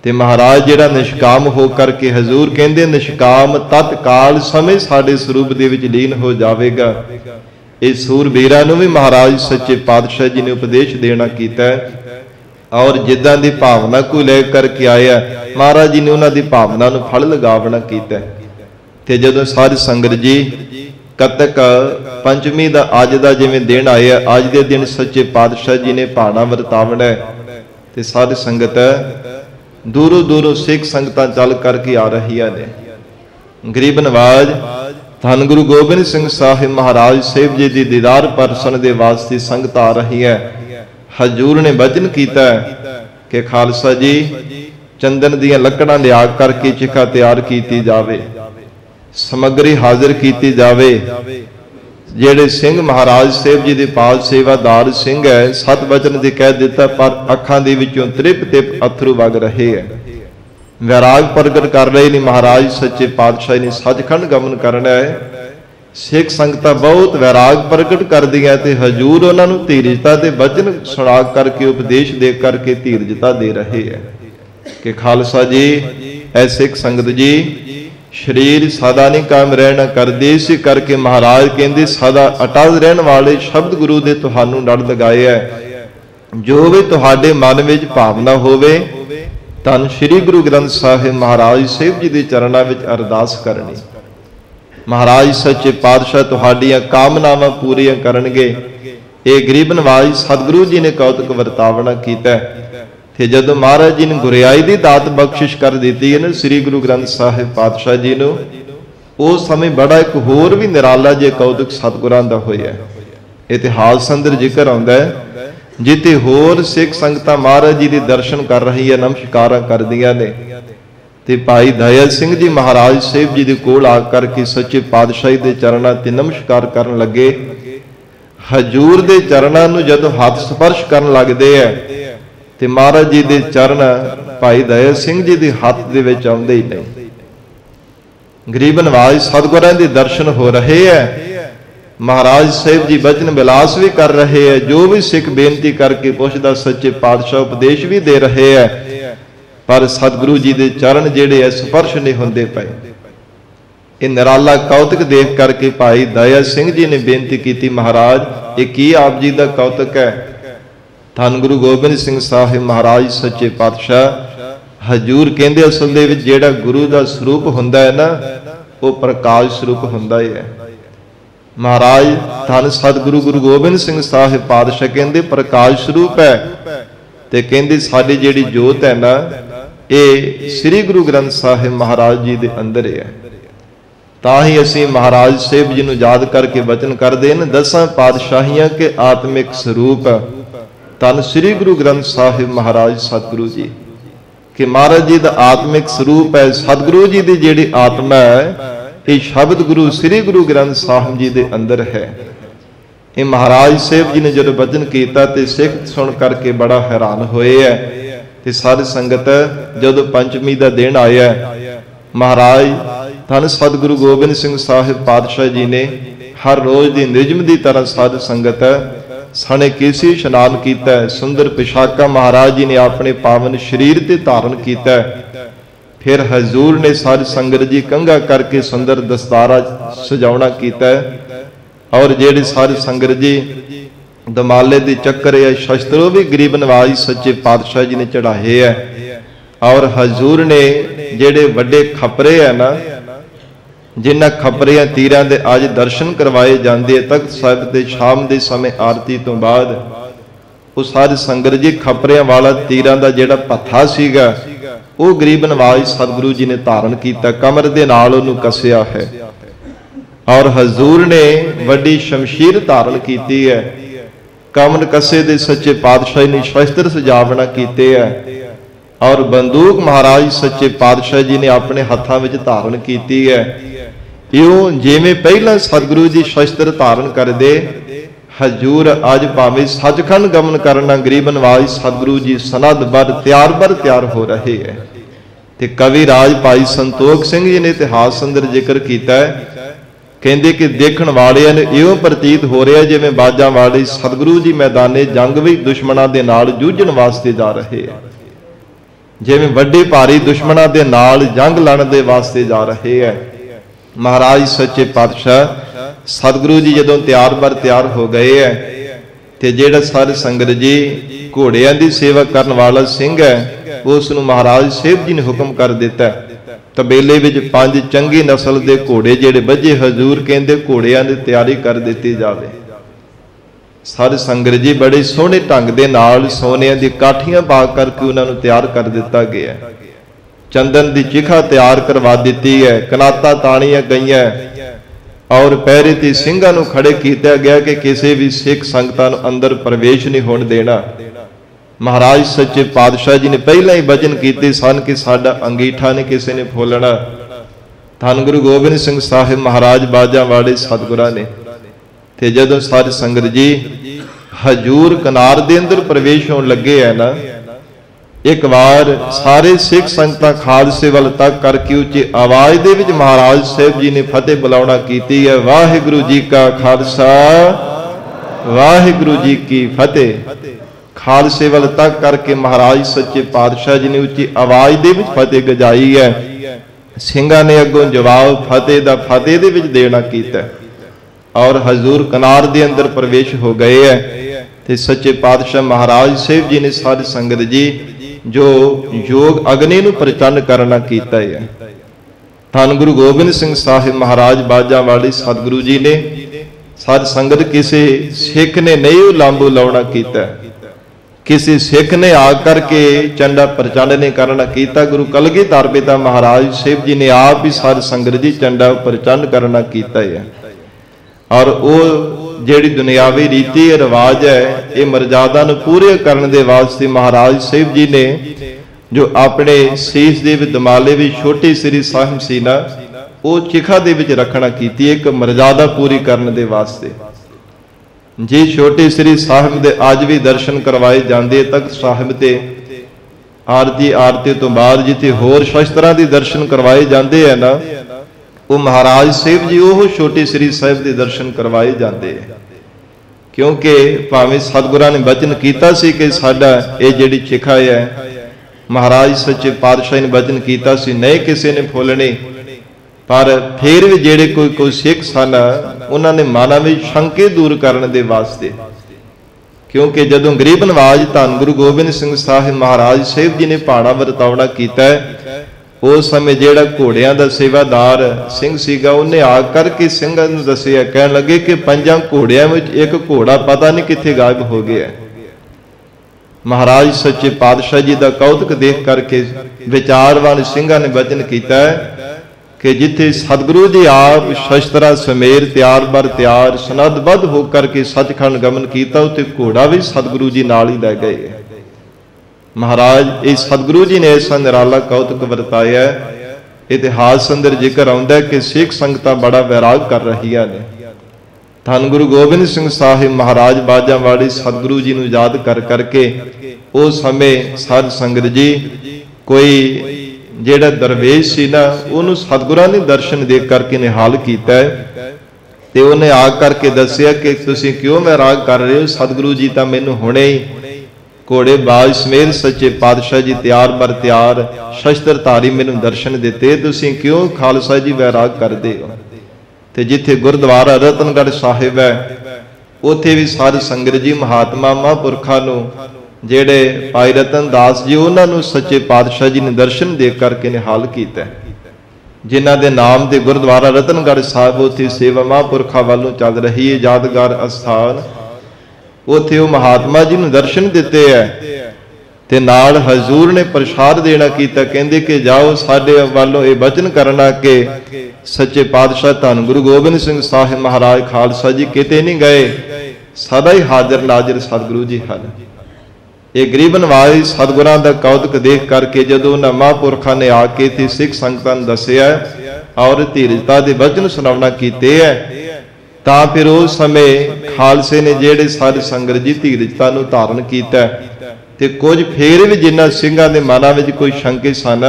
ते महाराज जिहड़ा निष्काम हो करके हजूर कहते निष्काम तत्काल समय साडे स्वरूप दे विच लीन हो जाएगा। इस सूरबीरा नूं भी महाराज सच्चे पातशाह जी ने उपदेश देना कीता है। और जिदा की भावना को ले करके आया, महाराज जी ने उन्होंने भावना नूं फल लगावना कीता। ते जदों साध संगत जी कतक पंचमी का अज का जिवें दिन आया, अज के दिन सच्चे पातशाह जी ने भाणा वरतावना है, ते साध संगत दूरों दूरों सिख संगतां चल करके आ रही ने। गरीब नवाज धन गुरु गोबिंद सिंह साहिब महाराज साहिब जी की दीदार परसन के वास्ते संगत आ रही है। हजूर ने वचन किया कि खालसा जी चंदन दियां लकड़ां लिया करके चिखा तैयार की जावे, समग्री हाजिर की जावे। जेड़े सिंह महाराज साहिब जी के पाल सेवादार सिंह है, सत वचन से कह दिता पर अखां दे विचों त्रिप तिप अथरू वग रहे है, वैराग प्रगट कर रहे ने। महाराज सच्चे पातशाह ने सचखंड गमन करना है, सिख संगतां बहुत वैराग प्रगट कर दिया ते हजूर उन्होंने धीरजता ते वचन सुना करके उपदेश दे करके धीरजता दे रहे हैं कि खालसा जी ऐ सिख संगत जी शरीर सदा नहीं कायम रहना करदे, इस करके महाराज कहते सदा अटल रहने वाले शब्द गुरु दे तुहानू लड़ लगाए है। जो भी तुहाडे मन विच भावना होवे धन श्री गुरु ग्रंथ साहिब महाराज साहिब जी के चरणों में अरदास करनी। महाराज सच्चे पातशाह तुहाडियां कामनावां पूरीआं करनगे। ये गरीब नवाज सतगुरु जी ने कौतक वरतावना कीता ते जदों महाराज जी ने गुरियाई की दात बख्शिश कर दी है ना श्री गुरु ग्रंथ साहिब पातशाह जी नूं, उस समय बड़ा एक होर भी निराला जे कौतक सतगुरां दा होया। इतिहास अंदर जिक्र आउंदा है जिथे होर सिख संगतां महाराज जी के दर्शन कर रही है, नमस्कारां करदियां ने ते भाई दयाल सिंह जी महाराज साहिब जी के कोल आकर के सच्चे पातशाही के चरणों ते नमस्कार करन लगे। हजूर के चरणों नूं जदों हाथ स्पर्श करन लगदे है ते महाराज जी के चरण भाई दयाल सिंह जी के हाथ दे विच आउंदे ही नहीं। गरीब नवाज सतगुरां दे दर्शन हो रहे है, महाराज साहिब जी वचन विलास भी कर रहे हैं, जो भी सिख बेनती करके पुछदा सच्चे पातशाह उपदेश भी दे रहे है, पर सतगुरु जी के चरण जेड़े स्पर्श नहीं होंदे पए। ये निराला कौतक देख करके भाई दया सिंह जी ने बेनती की, महाराज ये की आप जी का कौतक है। धन गुरु गोबिंद सिंह साहिब महाराज सच्चे पातशाह हजूर कहते असल दे विच जेड़ा गुरु का स्वरूप हुंदा है ना, वो प्रकाश स्वरूप हुंदा है। महाराज धन सतगुरु गुरु गोबिंद सिंह साहिब पातशाह कहते प्रकाश स्वरूप है, ते कहते साडी जेड़ी जोत है ना ये श्री गुरु ग्रंथ साहिब महाराज जी के अंदर है। ताही असी महाराज साहिब जी नूं याद करके वचन करते हैं, 10 पातशाहियां के आत्मिक स्वरूप धन श्री गुरु ग्रंथ साहिब महाराज सतगुरु जी कि महाराज जी का आत्मिक स्वरूप है। सतगुरु जी की जिहड़ी आत्मा है ये शब्द गुरु श्री गुरु ग्रंथ साहिब जी के अंदर है। ये महाराज साहिब जी ने जो वचन किया तो सिख सुन करके बड़ा हैरान होए है। ते सारी संगत जदों पंचमी का दिन आया, महाराज धन सतगुरु गोबिंद सिंह साहिब पातशाह जी ने हर रोज की निजम की तरह साध संगत सने केसी इशनान किया। सुंदर पोशाका महाराज जी ने अपने पावन शरीर ते धारण किया। फिर हजूर ने सारी संगत जी कंघा करके सुंदर दस्तारा सजावना किया और जेड़ी सारी संगत जी दमाले दी चक्कर या शस्त्रों भी गरीब नवाज सच्चे पातशाह जी ने चढ़ाए है। और हजूर ने जेड़े वड्डे खपरे है ना, जिन्हां खपरियां तीरां दे अज दर्शन करवाए जाते तख्त साहिब ते शाम के समय आरती तो बाद वो सारी संगत जी खपरियां वाला तीरां दा जेड़ा पत्था सीगा वो गरीब नवाज सतगुरु जी ने धारण किया, कमर दे नाल उहनूं कसिया है। और हजूर ने वड्डी शमशीर धारण की है। कमर कसे दे सच्चे पातशाह ने शस्त्र सजावना कीते है और बंदूक महाराज सच्चे पातशाह जी ने अपने हाथों में धारण की है। यूं जिवें पहला सतगुरु जी शस्त्र धारण करदे, हजूर अज भावें सचखंड गमन करना गरीब नवाज सतगुरु जी सनद बर तैयार हो रहे हैं। ते कवि राज भाई संतोख सिंह जी ने इतिहास अंदर जिक्र किया है, कहते कि देखण वालियां ने इउं प्रतीत हो रहा जिवें बाजां वाले सतगुरु जी मैदाने जंग विच दुश्मनां दे नाल जूझण वास्ते जा रहे हैं, जिवें वड्डे भारी दुश्मनां दे नाल जंग लड़न दे वास्ते जा रहे हैं। महाराज सच्चे पातशाह सतगुरु जी जदों तैयार बर तैयार हो गए है, ਤੇ ਜਿਹੜਾ ਸਾਧ ਸੰਗਤ ਜੀ ਘੋੜਿਆਂ ਦੀ ਸੇਵਾ ਕਰਨ ਵਾਲਾ ਸਿੰਘ ਹੈ, ਉਸ ਨੂੰ ਮਹਾਰਾਜ ਸਾਹਿਬ ਜੀ ਨੇ ਹੁਕਮ ਕਰ ਦਿੱਤਾ ਤਬੇਲੇ ਵਿੱਚ 5 ਚੰਗੀ ਨਸਲ ਦੇ ਘੋੜੇ ਜਿਹੜੇ ਵੱਜੇ, ਹਜ਼ੂਰ ਕਹਿੰਦੇ ਘੋੜਿਆਂ ਦੀ ਤਿਆਰੀ ਕਰ ਦਿੱਤੀ ਜਾਵੇ। ਸਾਧ ਸੰਗਤ ਜੀ ਬੜੇ ਸੋਹਣੇ ਢੰਗ ਦੇ ਨਾਲ ਸੋਨਿਆਂ ਦੀ ਕਾਠੀਆਂ ਪਾ ਕਰਕੇ ਉਹਨਾਂ ਨੂੰ ਤਿਆਰ ਕਰ ਦਿੱਤਾ ਗਿਆ। ਚੰਦਨ ਦੀ ਚਿਖਾ ਤਿਆਰ ਕਰਵਾ ਦਿੱਤੀ ਹੈ, ਕਨਾਤਾਂ ਤਾਣੀਆਂ ਗਈਆਂ ਔਰ ਪਹਿਰੇ ਤੇ ਸਿੰਘਾਂ ਨੂੰ ਖੜੇ ਕੀਤਾ ਗਿਆ ਕਿ ਕਿਸੇ ਵੀ ਸਿੱਖ ਸੰਗਤਾਂ ਨੂੰ ਅੰਦਰ ਪ੍ਰਵੇਸ਼ ਨਹੀਂ ਹੋਣ ਦੇਣਾ। ਮਹਾਰਾਜ ਸੱਚੇ ਪਾਤਸ਼ਾਹ ਜੀ ਨੇ ਪਹਿਲਾਂ ਹੀ ਵਚਨ ਕੀਤੇ ਸਨ ਕਿ ਸਾਡਾ ਅੰਗੀਠਾ ਨਹੀਂ ਕਿਸੇ ਨੇ ਫੋਲਣਾ। ਧੰਨ ਗੁਰੂ ਗੋਬਿੰਦ ਸਿੰਘ ਸਾਹਿਬ ਮਹਾਰਾਜ ਬਾਜਾਂ ਵਾਲੇ ਸਤਿਗੁਰਾਂ ਨੇ ਤੇ ਜਦੋਂ ਸਾਧ ਸੰਗਤ ਜੀ ਹਜੂਰ ਕਿਨਾਰ ਦੇ ਅੰਦਰ ਪ੍ਰਵੇਸ਼ ਹੋਣ ਲੱਗੇ ਹੈ ਨਾ, ਇੱਕ ਵਾਰ ਸਾਰੇ ਸਿੱਖ ਸੰਗਤਾਂ ਖਾਲਸੇ ਵੱਲ ਤੱਕ ਕਰਕੇ ਉੱਚੀ ਆਵਾਜ਼ ਦੇ ਵਿੱਚ ਮਹਾਰਾਜ ਸਾਹਿਬ ਜੀ ਨੇ ਫਤਿਹ ਬੁਲਾਉਣਾ ਕੀਤੀ ਹੈ। ਵਾਹਿਗੁਰੂ ਜੀ ਕਾ ਖਾਲਸਾ, ਵਾਹਿਗੁਰੂ ਜੀ ਕੀ ਫਤਿਹ। ਖਾਲਸੇ ਵੱਲ ਤੱਕ ਕਰਕੇ ਮਹਾਰਾਜ ਸੱਚੇ ਪਾਤਸ਼ਾਹ ਜੀ ਨੇ ਉੱਚੀ ਆਵਾਜ਼ ਦੇ ਵਿੱਚ ਫਤਿਹ ਗਜਾਈ ਹੈ। ਸਿੰਘਾਂ ਨੇ ਅੱਗੋਂ ਜਵਾਬ ਫਤਿਹ ਦਾ ਫਤਿਹ ਦੇ ਵਿੱਚ ਦੇਣਾ ਕੀਤਾ ਔਰ ਹਜ਼ੂਰ ਕਿਨਾਰ ਦੇ ਅੰਦਰ ਪ੍ਰਵੇਸ਼ ਹੋ ਗਏ ਹੈ। ਤੇ ਸੱਚੇ ਪਾਤਸ਼ਾਹ ਮਹਾਰਾਜ ਸਾਹਿਬ ਜੀ ਨੇ ਸਾਧ ਸੰਗਤ ਜੀ ਜੋ ਯੋਗ ਅਗਨੀ ਨੂੰ ਪ੍ਰਚੰਡ ਕਰਨਾ ਕੀਤਾ ਹੈ। ਧੰਨ ਗੁਰੂ ਗੋਬਿੰਦ ਸਿੰਘ ਸਾਹਿਬ ਮਹਾਰਾਜ ਬਾਜਾਂ ਵਾਲੇ ਸਤਿਗੁਰੂ ਜੀ ਨੇ ਸਾਧ ਸੰਗਤ ਕਿਸੇ ਸਿੱਖ ਨੇ ਨਹੀਂ ਉਲਾਂਭੂ ਲਾਉਣਾ ਕੀਤਾ, ਕਿਸੇ ਸਿੱਖ ਨੇ ਆ ਕਰਕੇ ਚੰਡਾ ਪ੍ਰਚੰਡ ਨੇ ਕਰਨਾ ਕੀਤਾ। ਗੁਰੂ ਕਲਗੀਧਰ ਪਿਤਾ ਮਹਾਰਾਜ ਸਾਹਿਬ ਜੀ ਨੇ ਆਪ ਹੀ ਸਾਧ ਸੰਗਤ ਜੀ ਚੰਡਾ ਪ੍ਰਚੰਡ ਕਰਨਾ ਕੀਤਾ ਹੈ। ਔਰ ਉਹ ਜਿਹੜੀ ਦੁਨਿਆਵੀ ਰੀਤੀ ਰਿਵਾਜ ਹੈ, ਇਹ ਮਰਜ਼ਾਦਾ ਨੂੰ ਪੂਰੇ ਕਰਨ ਦੇ ਵਾਸਤੇ ਮਹਾਰਾਜ ਸਾਹਿਬ ਜੀ ਨੇ ਜੋ ਆਪਣੇ ਸੀਸ ਦੇ ਵਿੱਚ ਦਮਾਲੇ ਵਿੱਚ ਛੋਟੀ ਸ੍ਰੀ ਸਾਹਿਬ ਸੀ ਨਾ, ਉਹ ਚਿਖਾ ਦੇ ਵਿੱਚ ਰੱਖਣਾ ਕੀਤੀ ਇੱਕ ਮਰਜ਼ਾਦਾ ਪੂਰੀ ਕਰਨ ਦੇ ਵਾਸਤੇ। ਜੇ ਛੋਟੇ ਸ੍ਰੀ ਸਾਹਿਬ ਦੇ ਅੱਜ ਵੀ ਦਰਸ਼ਨ ਕਰਵਾਏ ਜਾਂਦੇ, ਤਖਤ ਸਾਹਿਬ ਤੇ ਆਰਤੀ ਤੋਂ ਬਾਅਦ ਜਿੱਥੇ ਹੋਰ ਸ਼ਸਤਰਾਂ ਦੇ ਦਰਸ਼ਨ ਕਰਵਾਏ ਜਾਂਦੇ ਹੈ ਨਾ, ਉਹ ਮਹਾਰਾਜ ਸਾਹਿਬ ਜੀ ਉਹ ਛੋਟੇ ਸ੍ਰੀ ਸਾਹਿਬ ਦੇ ਦਰਸ਼ਨ ਕਰਵਾਏ ਜਾਂਦੇ ਹੈ। ਕਿਉਂਕਿ ਭਾਵੇਂ ਸਤਿਗੁਰਾਂ ਨੇ ਬਚਨ ਕੀਤਾ ਸੀ ਕਿ ਸਾਡਾ ਇਹ ਜਿਹੜੀ ਚਿਖਾ ਹੈ, ਮਹਾਰਾਜ ਸੱਚੇ ਪਾਤਸ਼ਾਹ ਨੇ ਬਚਨ ਕੀਤਾ ਸੀ ਨਹੀਂ ਕਿਸੇ ਨੇ ਫੋਲਣੀ, ਪਰ ਫਿਰ ਵੀ ਜਿਹੜੇ ਕੋਈ ਸਿੱਖ ਸਨ ਉਹਨਾਂ ਨੇ ਮਨਾਂ ਵਿੱਚ ਸ਼ੰਕੇ ਦੂਰ ਕਰਨ ਦੇ ਵਾਸਤੇ, ਕਿਉਂਕਿ ਜਦੋਂ ਗਰੀਬ ਨਵਾਜ ਧੰਨ ਗੁਰੂ ਗੋਬਿੰਦ ਸਿੰਘ ਸਾਹਿਬ ਮਹਾਰਾਜ ਸਾਹਿਬ ਜੀ ਨੇ ਭਾਣਾ ਵਰਤਾਉਣਾ ਕੀਤਾ, ਉਸ ਸਮੇਂ ਜਿਹੜਾ ਘੋੜਿਆਂ ਦਾ ਸੇਵਾਦਾਰ ਸਿੰਘ ਸੀਗਾ, ਉਹਨੇ ਆ ਕਰਕੇ ਸਿੰਘਾਂ ਨੂੰ ਦੱਸਿਆ, ਕਹਿਣ ਲੱਗੇ ਕਿ 5 ਘੋੜਿਆਂ ਵਿੱਚ ਇੱਕ ਘੋੜਾ ਪਤਾ ਨਹੀਂ ਕਿੱਥੇ ਗਾਇਬ ਹੋ ਗਿਆ। ਮਹਾਰਾਜ ਸੱਚੇ ਪਾਤਸ਼ਾਹ ਜੀ ਦਾ ਕੌਤਕ ਦੇਖ ਕਰਕੇ ਵਿਚਾਰਵਾਨ ਸਿੰਘਾਂ ਨੇ ਬਚਨ ਕੀਤਾ ਕਿ ਜਿੱਥੇ ਸਤਿਗੁਰੂ ਜੀ ਆਪ ਸ਼ਸਤਰਾਂ ਸਮੇਰ ਤਿਆਰ ਬਰ ਤਿਆਰ ਸਨਦਬੱਧ ਹੋ ਕਰਕੇ ਸੱਚਖੰਡ ਗਮਨ ਕੀਤਾ, ਉੱਥੇ ਘੋੜਾ ਵੀ ਸਤਿਗੁਰੂ ਜੀ ਨਾਲ ਹੀ ਲੈ ਗਏ। ਮਹਾਰਾਜ ਇਹ ਸਤਿਗੁਰੂ ਜੀ ਨੇ ਐਸਾ ਨਿਰਾਲਾ ਕੌਤਕ ਵਰਤਾਇਆ। ਇਤਿਹਾਸ ਅੰਦਰ ਜ਼ਿਕਰ ਆਉਂਦਾ ਕਿ ਸਿੱਖ ਸੰਗਤਾਂ ਬੜਾ ਵੈਰਾਗ ਕਰ ਰਹੀਆਂ ਨੇ। ਧੰਨ ਗੁਰੂ ਗੋਬਿੰਦ ਸਿੰਘ ਸਾਹਿਬ ਮਹਾਰਾਜ ਬਾਜਾਂ ਵਾਲੇ ਸਤਿਗੁਰੂ ਜੀ ਨੂੰ ਯਾਦ ਕਰ ਕਰਕੇ ਉਸ ਸਮੇਂ ਸਾਧ ਸੰਗਤ ਜੀ ਕੋਈ ਜਿਹੜਾ ਦਰਵੇਸ਼ ਸੀ ਨਾ, ਉਹਨੂੰ ਸਤਿਗੁਰਾਂ ਨੇ ਦਰਸ਼ਨ ਦੇ ਕਰਕੇ ਨਿਹਾਲ ਕੀਤਾ ਤੇ ਉਹਨੇ ਆ ਕਰਕੇ ਦੱਸਿਆ ਕਿ ਤੁਸੀਂ ਕਿਉਂ ਵੈਰਾਗ ਕਰ ਰਹੇ ਹੋ? ਸਤਿਗੁਰੂ ਜੀ ਤਾਂ ਮੈਨੂੰ ਹੁਣੇ ਹੀ ਘੋੜੇ ਬਾਜ ਸਮੇਤ ਸੱਚੇ ਪਾਤਸ਼ਾਹ ਜੀ ਤਿਆਰ ਬਰ ਤਿਆਰ ਸ਼ਸਤਰ ਧਾਰੀ ਮੈਨੂੰ ਦਰਸ਼ਨ ਦਿੱਤੇ, ਤੁਸੀਂ ਕਿਉਂ ਖਾਲਸਾ ਜੀ ਵੈਰਾਗ ਕਰਦੇ ਹੋ? ਤੇ ਜਿੱਥੇ ਗੁਰਦੁਆਰਾ ਰਤਨਗੜ੍ਹ ਸਾਹਿਬ ਹੈ, ਉੱਥੇ ਵੀ ਸਾਧ ਸੰਗਤ ਜੀ ਮਹਾਤਮਾ ਮਹਾਂਪੁਰਖਾਂ ਨੂੰ ਜਿਹੜੇ ਭਾਈ ਰਤਨ ਦਾਸ ਜੀ, ਉਹਨਾਂ ਨੂੰ ਸੱਚੇ ਪਾਤਸ਼ਾਹ ਜੀ ਨੇ ਦਰਸ਼ਨ ਦੇ ਕਰਕੇ ਨਿਹਾਲ ਕੀਤਾ, ਜਿਨ੍ਹਾਂ ਦੇ ਨਾਮ ਤੇ ਗੁਰਦੁਆਰਾ ਰਤਨਗੜ੍ਹ ਸਾਹਿਬ ਉੱਥੇ ਸੇਵਾ ਮਹਾਂਪੁਰਖਾਂ ਵੱਲੋਂ ਚੱਲ ਰਹੀ ਹੈ, ਯਾਦਗਾਰ ਅਸਥਾਨ। ਉੱਥੇ ਉਹ ਮਹਾਤਮਾ ਜੀ ਨੂੰ ਦਰਸ਼ਨ ਦਿੱਤੇ ਹੈ ਤੇ ਨਾਲ ਹਜ਼ੂਰ ਨੇ ਪ੍ਰਸ਼ਾਦ ਦੇਣਾ ਕੀਤਾ। ਕਹਿੰਦੇ ਕਿ ਜਾਓ ਸਾਡੇ ਵੱਲੋਂ ਇਹ ਬਚਨ ਕਰਨਾ ਕਿ ਸੱਚੇ ਪਾਤਸ਼ਾਹ ਧੰਨ ਗੁਰੂ ਗੋਬਿੰਦ ਸਿੰਘ ਸਾਹਿਬ ਮਹਾਰਾਜ ਖਾਲਸਾ ਜੀ ਕਿਤੇ ਨਹੀਂ ਗਏ, ਸਦਾ ਹੀ ਹਾਜ਼ਰ ਨਾਜ਼ਰ ਸਤਿਗੁਰੂ ਜੀ ਹਨ। ਇਹ ਗਰੀਬ ਨਵਾਜ਼ ਸਤਿਗੁਰਾਂ ਦਾ ਕੌਤਕ ਦੇਖ ਕਰਕੇ ਜਦੋਂ ਉਹਨਾਂ ਮਹਾਂਪੁਰਖਾਂ ਨੇ ਆ ਕੇ ਤੇ ਸਿੱਖ ਸੰਗਤਾਂ ਨੂੰ ਦੱਸਿਆ ਔਰ ਧੀਰਜਤਾ ਦੇ ਬਚਨ ਸੁਣਾਉਣਾ ਕੀਤੇ ਹੈ, ਤਾਂ ਫਿਰ ਉਸ ਸਮੇਂ ਖਾਲਸੇ ਨੇ ਜਿਹੜੇ ਸਾਧ ਸੰਗਤ ਜੀ ਧੀਰਜਤਾ ਨੂੰ ਧਾਰਨ ਕੀਤਾ ਤੇ ਕੁਝ ਫੇਰ ਵੀ ਜਿਨ੍ਹਾਂ ਸਿੰਘਾਂ ਦੇ ਮਨਾਂ ਵਿੱਚ ਕੋਈ ਸ਼ੰਕੇ ਸਨ,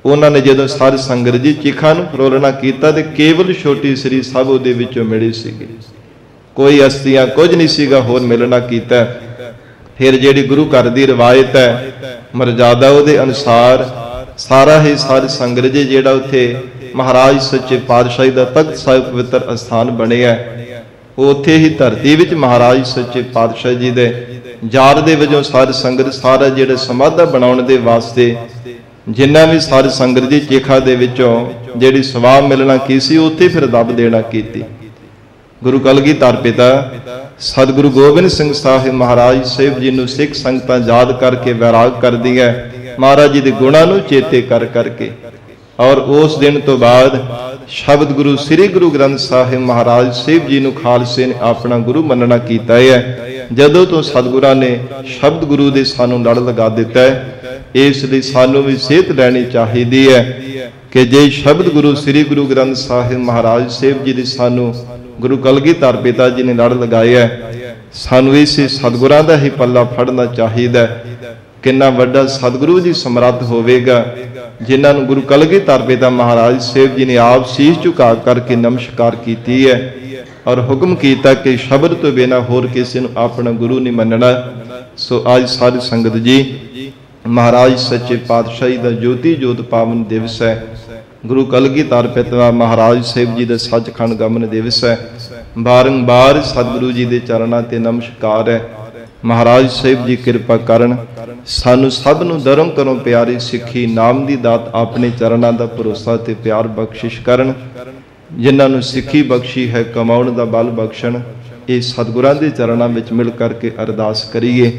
ਉਹਨਾਂ ਨੇ ਜਦੋਂ ਸਾਧ ਸੰਗਤ ਜੀ ਚਿਖਾ ਨੂੰ ਫਰੋਲਣਾ ਕੀਤਾ ਤੇ ਕੇਵਲ ਛੋਟੀ ਸ੍ਰੀ ਸਾਹਿਬ ਉਹਦੇ ਵਿੱਚੋਂ ਮਿਲੀ ਸੀਗੀ, ਕੋਈ ਅਸਤੀਆਂ ਕੁਝ ਨਹੀਂ ਸੀਗਾ ਹੋਰ ਮਿਲਣਾ ਕੀਤਾ। ਫਿਰ ਜਿਹੜੀ ਗੁਰੂ ਘਰ ਦੀ ਰਵਾਇਤ ਹੈ, ਮਰਜ਼ਾਦਾ ਉਹਦੇ ਅਨੁਸਾਰ ਸਾਰਾ ਹੀ ਸਾਧ ਸੰਗਤ ਜੀ ਜਿਹੜਾ ਉੱਥੇ ਮਹਾਰਾਜ ਸੱਚੇ ਪਾਤਸ਼ਾਹੀ ਦਾ ਤਖਤ ਸਾਹਿਬ ਪਵਿੱਤਰ ਅਸਥਾਨ ਬਣਿਆ, ਉੱਥੇ ही धरती विच महाराज सच्चे पातशाह जी दे जार दे वजों सारी संगत सारा जिहड़े समाधा बनाउण दे वास्ते जिन्ना भी सारी संगत दी चेखा दे विचों जिहड़ी सवाब मिलना की सी उत्थे फिर दब देना कीती। गुरु कलगीधर पिता सतगुरु गोबिंद सिंह साहिब महाराज साहिब जी नूं सिख संगतां याद करके वैराग करदियां महाराज जी दे गुणां नूं चेते कर करके। और उस दिन तो बाद शब्द गुरु श्री गुरु ग्रंथ साहिब महाराज साहिब जी नूं खालसे ने अपना गुरु मनना कीता है। जदों तो सतगुरां ने शब्द गुरु दे सानूं लड़ लगा दिता है। इसलिए सानूं भी सेहत लैनी चाहिदी है कि जे शब्द गुरु श्री गुरु ग्रंथ साहिब महाराज साहिब जी दे सानूं गुरु कलगीधर पिता जी ने लड़ लगाया है, सानूं इसे सतगुरां दा ही पल्ला फड़ना चाहिदा है। किन्ना वड्डा सतगुरु जी समर्थ होवेगा जिन्हां नूं गुरु कलगीधर पिता महाराज साहिब जी ने आप शीश झुका करके नमस्कार कीती है और हुक्म कीता कि शब्द तो बिना होर किसी नूं अपना गुरु नहीं मनना। सो आज सारी संगत जी महाराज सच्चे पातशाही दा ज्योति जोत पावन दिवस है। गुरु कलगीधर पिता महाराज साहिब जी दा सचखंड गमन दिवस है। बारंबार सतगुरु जी दे चरणां ते नमस्कार है। महाराज साहिब जी कृपा करन सानू सब नूं दरों घरों प्यारी सिੱਖੀ नाम दी दात अपने चरणां दा भरोसा ते प्यार बख्शिश करन। जिन्हां नूं सिੱਖੀ बख्शी है कमाउण दा बल बख्शण। ये सतगुरां दे चरणां विच मिल करके अरदास करिए।